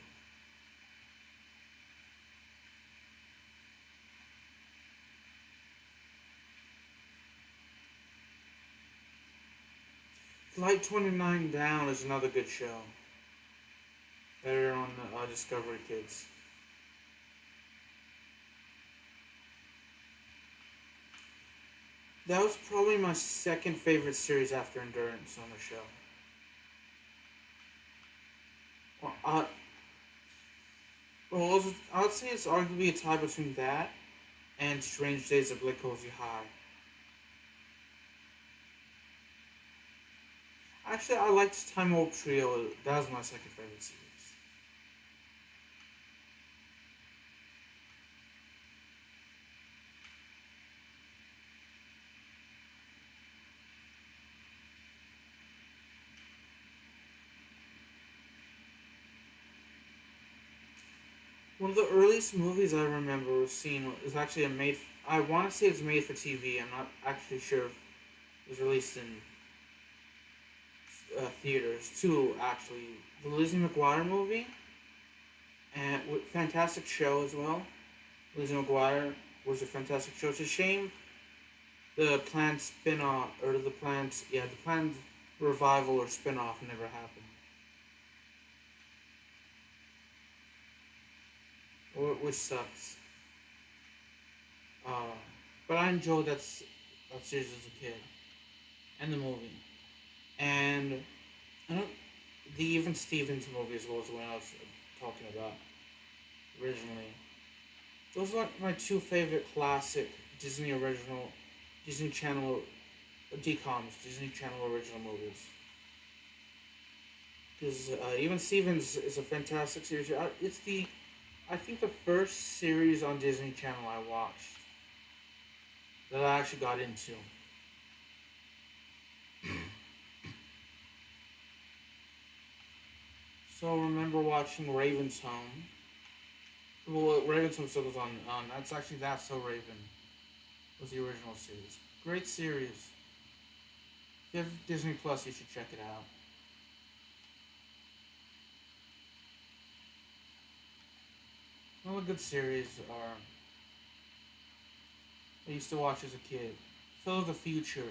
Flight 29 Down is another good show. Better on Discovery Kids. That was probably my second favorite series after Endurance on the show. Well, I'd say it's arguably a tie between that and Strange Days of Black Cozy High. Actually, I liked Time Warp Trio. That was my second favorite series. One of the earliest movies I remember was seeing is actually a made. I want to say it's made for TV. I'm not actually sure if it was released in theaters. Two actually, the Lizzie McGuire movie, and with fantastic show as well. Lizzie McGuire was a fantastic show. It's a shame the planned spin off or the planned revival or spin off never happened. Which sucks. Uh, but I enjoyed that series as a kid and the movie. And I don't, the Even Stevens movie as well as the one I was talking about originally. Those are like my two favorite classic Disney original, Disney Channel, DComs, Disney Channel original movies. Because Even Stevens is a fantastic series. It's I think the first series on Disney Channel I watched that I actually got into. So I remember watching Raven's Home. Well, Raven's Home still goes on. That's actually That's So Raven was the original series. Great series. If you have Disney Plus, you should check it out. Another good series are I used to watch as a kid. Phil of the Future,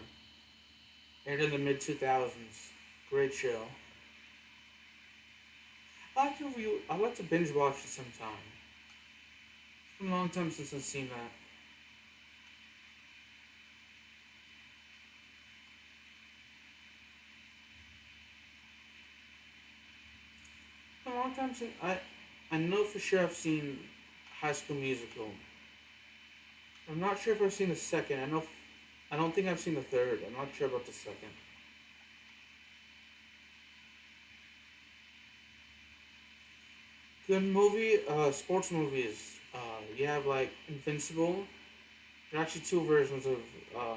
aired in the mid 2000s. Great show. I like to binge watch it sometime. It's been a long time since I've seen that. It's been a long time since I know for sure I've seen High School Musical. I'm not sure if I've seen the second. I don't think I've seen the third. I'm not sure about the second. Good movie, sports movies. You have like Invincible. There are actually two versions of uh,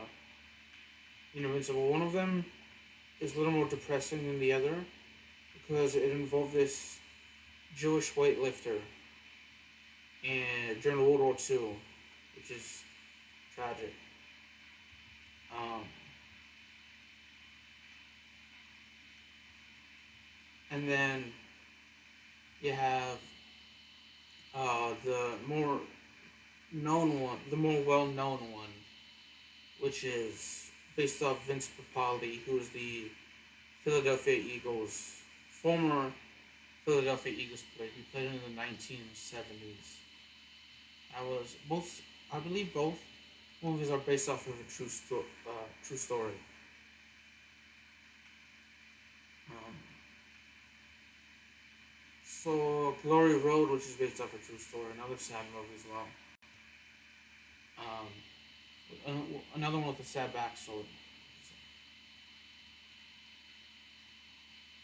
Invincible. One of them is a little more depressing than the other because it involved this Jewish weightlifter and during World War II, which is tragic. Um, and then you have the the more well known one, which is based off Vince Papali, who is the Philadelphia Eagles former Philadelphia Eagles player. He played in the 1970s. I was both. I believe both movies are based off of a true story. Um, so Glory Road, which is based off a true story, another sad movie as well. Another one with a sad backstory.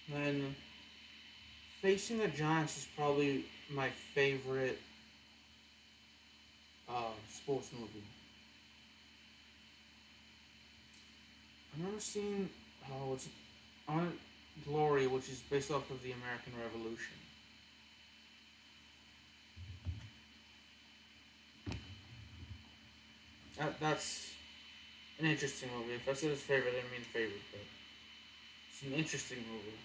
Then Facing the Giants is probably my favorite sports movie. I've never seen it's on Glory, which is based off of the American Revolution. That's an interesting movie. If I said it's favorite, I didn't mean favorite, but it's an interesting movie.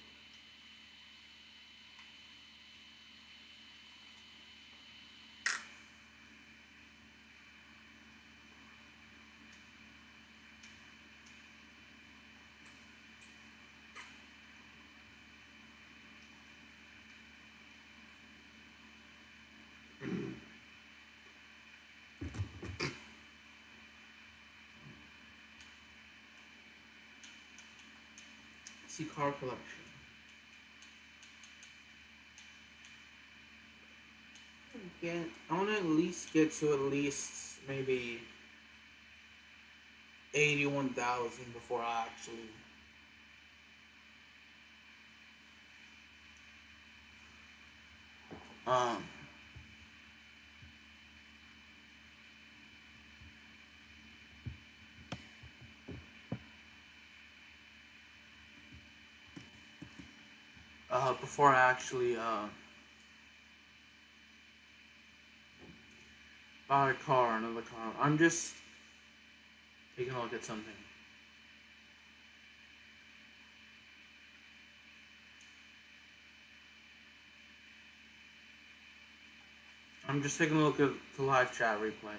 see car collection. I want to at least get to at least maybe 81,000 before I actually um before I actually buy a car, another car. I'm just taking a look at something. I'm just taking a look at the live chat replay.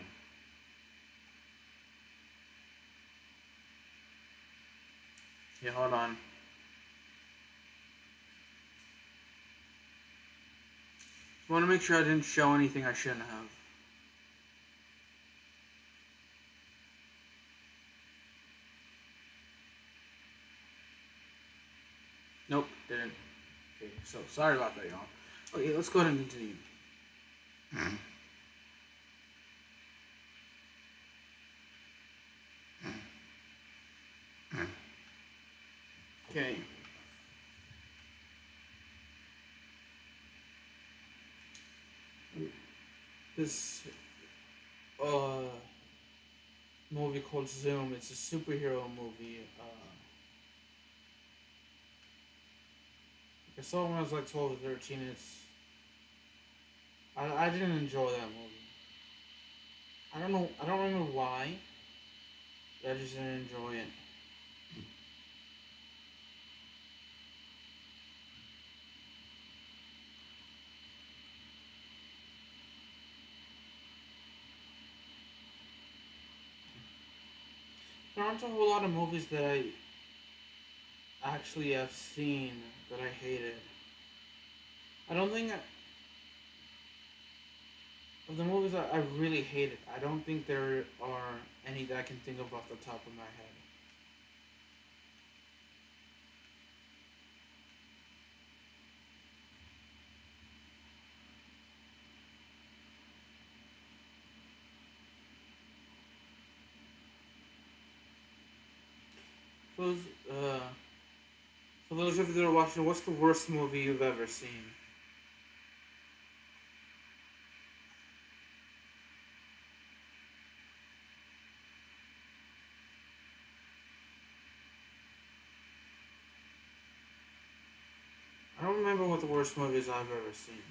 Yeah, hold on. I want to make sure I didn't show anything I shouldn't have. Nope, didn't. Okay, so sorry about that, y'all. Okay, let's go ahead and continue. Okay. This movie called Zoom. It's a superhero movie. I saw it when I was like 12 or 13. I didn't enjoy that movie. I don't know. I don't remember why. I just didn't enjoy it. There aren't a whole lot of movies that I actually have seen that I hated. I don't think of the movies that I really hated. I don't think there are any that I can think of off the top of my head. For those, uh, for those of you that are watching, what's the worst movie you've ever seen? I don't remember what the worst movies I've ever seen.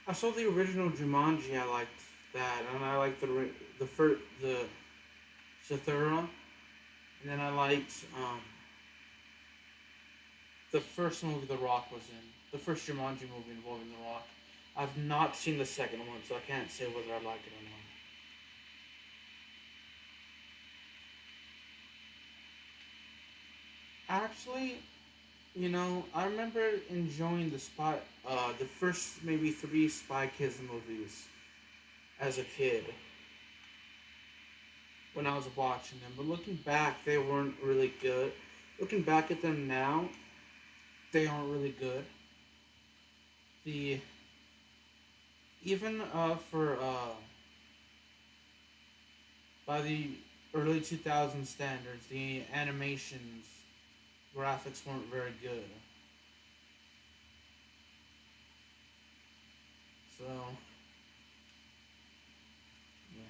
I saw the original Jumanji. I liked that, and I liked the Zathura, and then I liked the first movie The Rock was in, the first Jumanji movie involving The Rock. I've not seen the second one, so I can't say whether I like it or not. Actually, I remember enjoying the first maybe three Spy Kids movies as a kid when I was watching them. But looking back, they weren't really good. Looking back at them now, they aren't really good. The even for by the early 2000 standards, the animations graphics weren't very good. So yeah.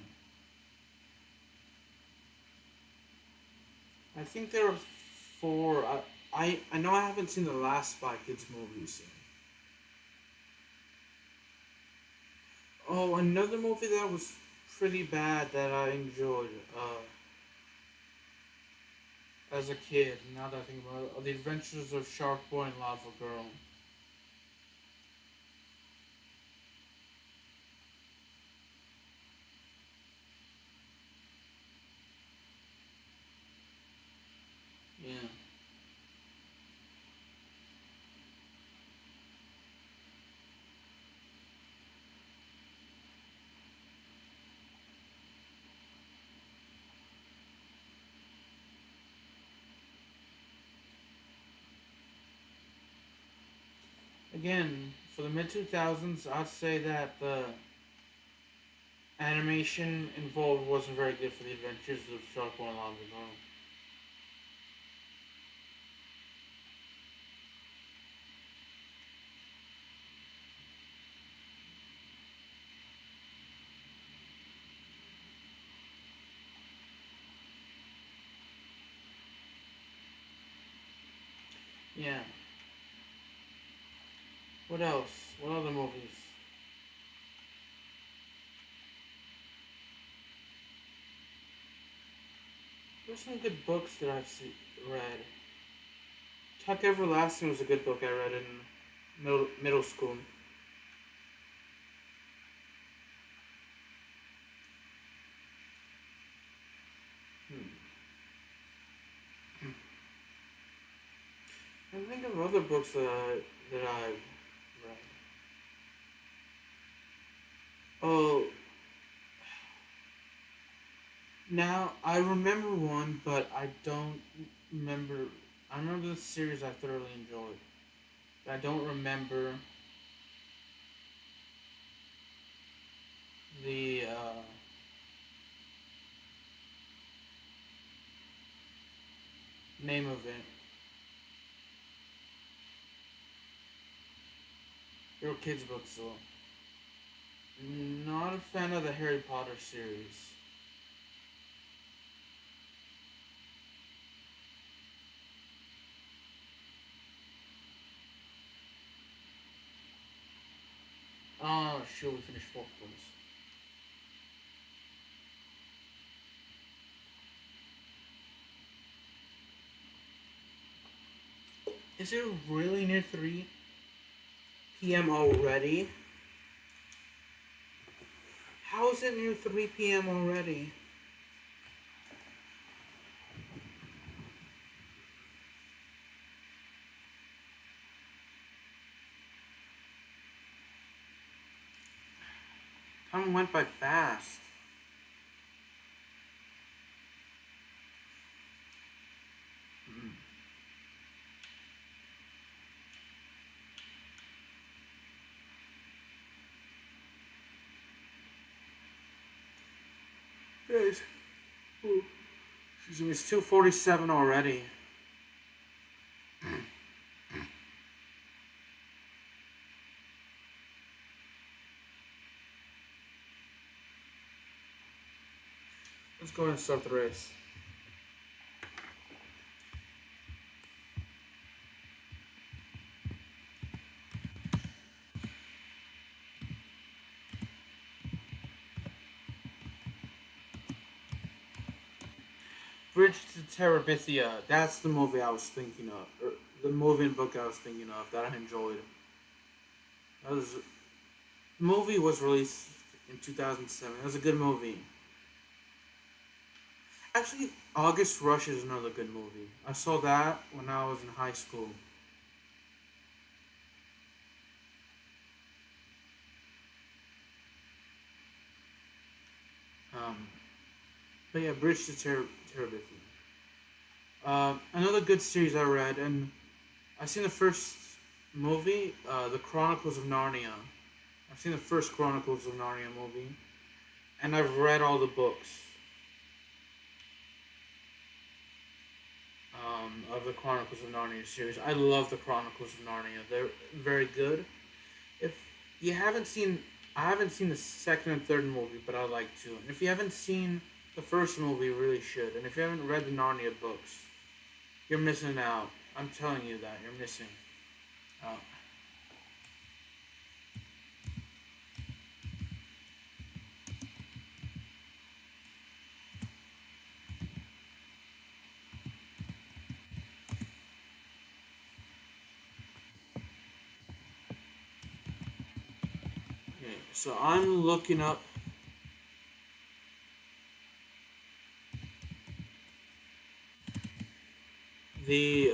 I think there are four. I know I haven't seen the last Spy Kids movies. Oh, another movie that was pretty bad that I enjoyed as a kid. Now that I think about it, The Adventures of Shark Boy and Lava Girl. Yeah. again, for the mid 2000s, I'd say that the animation involved wasn't very good for the adventures of Shark Boy and Lonzo Ball. Yeah. What else? What other movies? There's some good books that read. Tuck Everlasting was a good book I read in middle school. Hmm. I think of other books that I've read. Oh, now I remember one, but I don't remember. I remember the series I thoroughly enjoyed. I don't remember the name of it. They were kids' books, so not a fan of the Harry Potter series. Oh, sure, we finished fourth place. Is it really near 3 p.m. already? How is it near 3 p.m. already? Time went by fast. Guys, excuse me, it's 2:47 already. Let's go ahead and start the race. Bridge to Terabithia. That's the movie I was thinking of. Or the movie and book I was thinking of that I enjoyed. The movie was released in 2007. It was a good movie. Actually, August Rush is another good movie. I saw that when I was in high school. Um, but yeah, Bridge to Terabithia. Another good series I read, and I've seen the first movie, The Chronicles of Narnia. I've seen the first Chronicles of Narnia movie, and I've read all the books of the Chronicles of Narnia series. I love the Chronicles of Narnia. They're very good. If you haven't seen, I haven't seen the second and third movie, but I'd like to. And if you haven't seen the first movie, you really should. And if you haven't read the Narnia books, you're missing out. I'm telling you that you're missing out. Okay, so I'm looking up the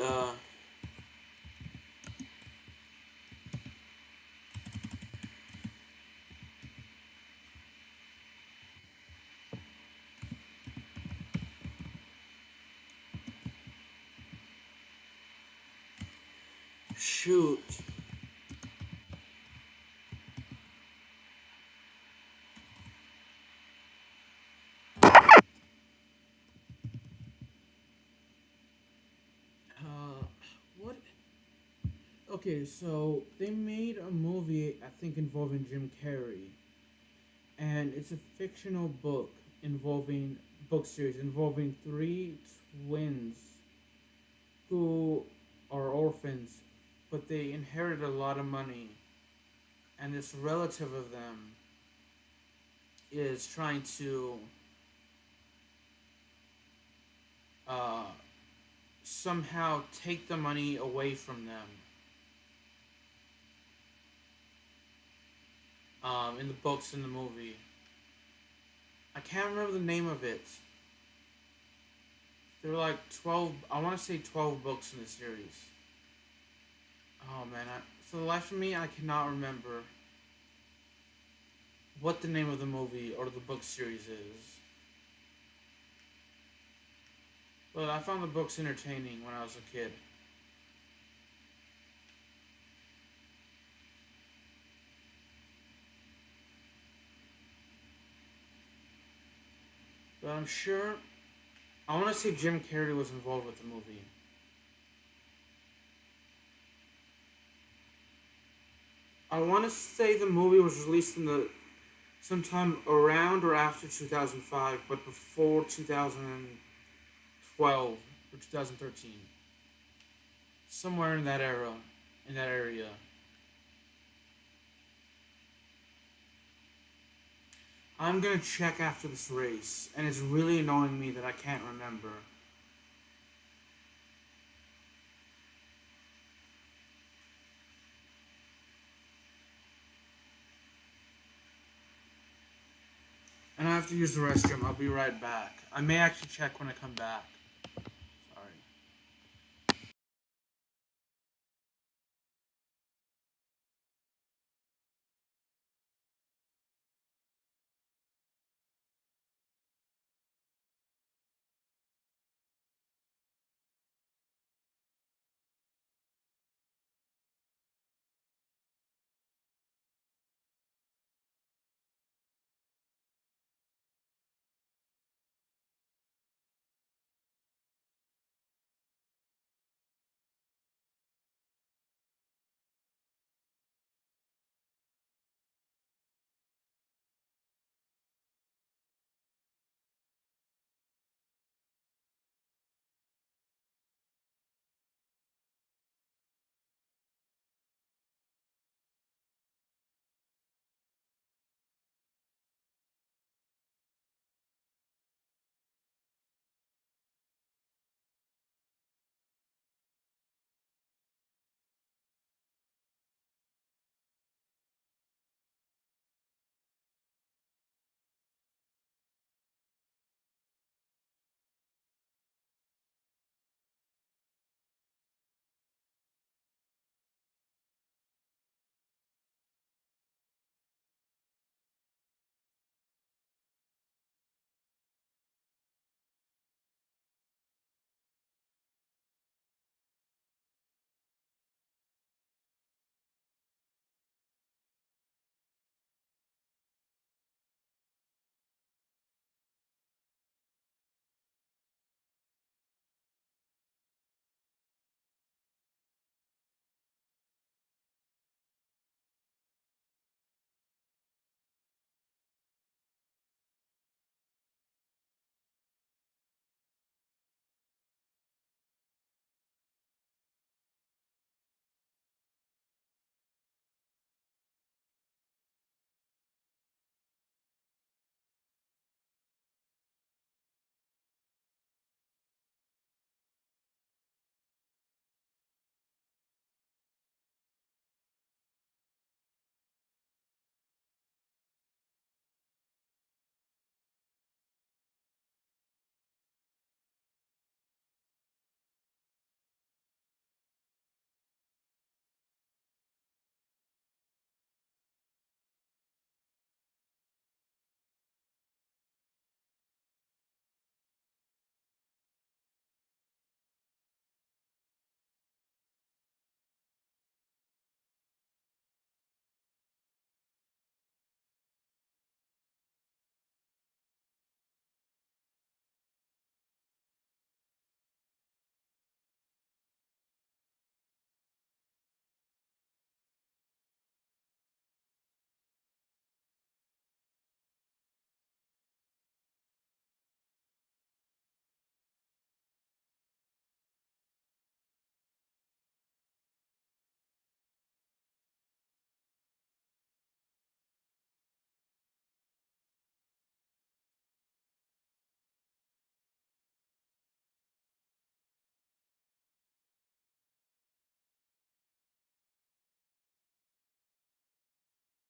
shoot. Okay, so they made a movie, I think, involving Jim Carrey, and it's a fictional book series involving three twins who are orphans, but they inherit a lot of money, and this relative of them is trying to uh, somehow take the money away from them. In the books in the movie, I can't remember the name of it. There were like 12. I want to say 12 books in the series. Oh man, for the life of me, I cannot remember what the name of the movie or the book series is. But I found the books entertaining when I was a kid. But I'm sure. I want to say Jim Carrey was involved with the movie. I want to say the movie was released in the sometime around or after 2005, but before 2012 or 2013, somewhere in that era, in that area. I'm gonna check after this race, and it's really annoying me that I can't remember. And I have to use the restroom. I'll be right back. I may actually check when I come back. Sorry.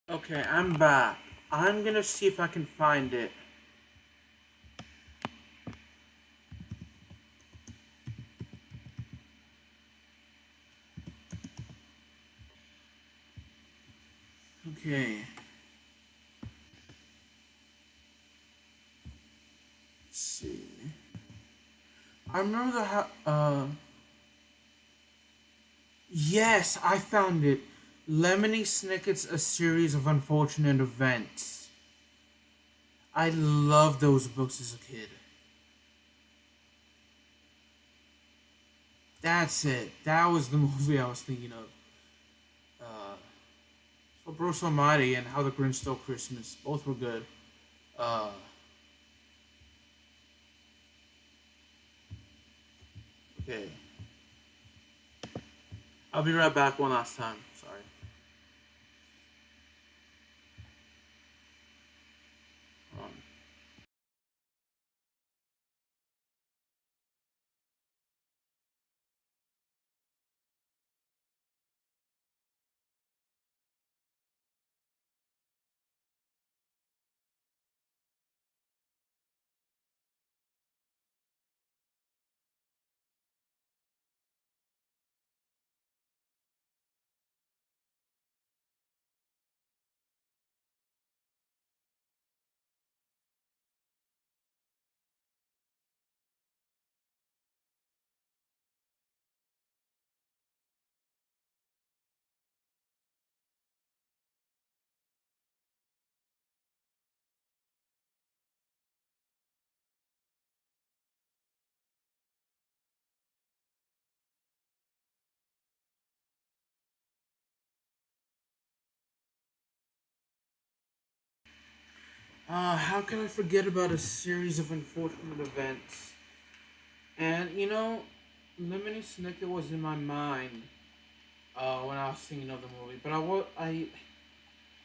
Okay, I'm back. I'm gonna see if I can find it. Okay. Let's see. I remember yes, I found it. Lemony Snicket's A Series of Unfortunate Events. I loved those books as a kid. That's it. That was the movie I was thinking of. Uh, so Bruce Almighty and How the Grinch Stole Christmas. Both were good. Uh, okay. I'll be right back one last time. Sorry. Um, how can I forget about A Series of Unfortunate Events? And you know, Lemony Snicket was in my mind when I was thinking of the movie, but I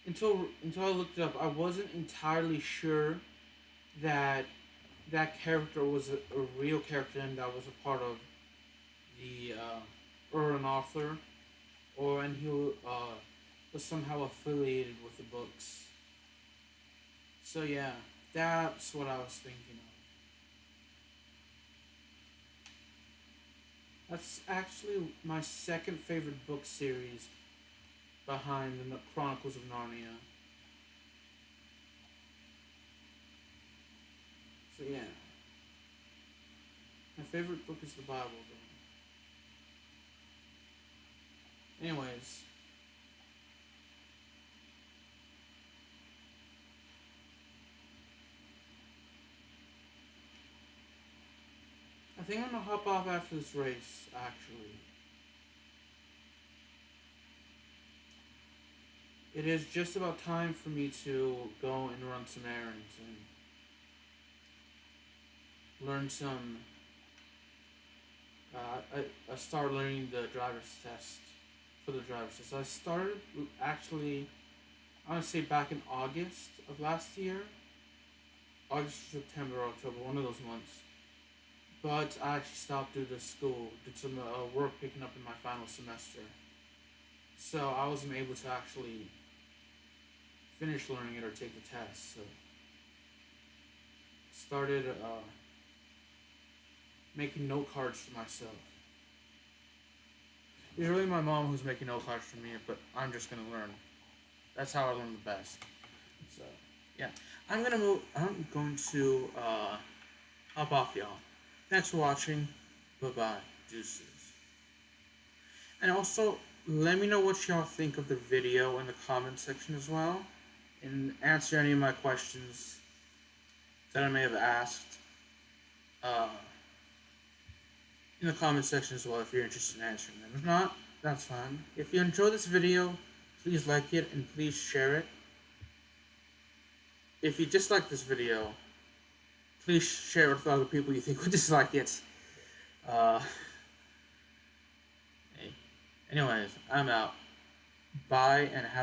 until I looked it up, I wasn't entirely sure that that character was a real character and that was a part of the or an author, or and he was somehow affiliated with the books. So yeah, that's what I was thinking of. That's actually my second favorite book series behind the Chronicles of Narnia. So yeah, my favorite book is the Bible. Though. Anyways, I think I'm gonna hop off after this race. Actually, it is just about time for me to go and run some errands and learn some. I started learning the driver's test for the driver's test. I started actually, I want to say back in August of last year, August, September, October, one of those months. But I actually stopped due to school, did some work picking up in my final semester. So I wasn't able to actually finish learning it or take the test. So started making note cards for myself. It's really my mom who's making note cards for me, but I'm just gonna learn. That's how I learn the best. So yeah, I'm going to hop off, y'all. Thanks for watching. Bye bye. Deuces. And also, let me know what y'all think of the video in the comment section as well, and answer any of my questions that I may have asked uh, in the comment section as well if you're interested in answering them. If not, that's fine. If you enjoyed this video, please like it and please share it. If you dislike this video, please share it with other people you think would dislike it. Uh, hey. Anyways, I'm out. Bye and have a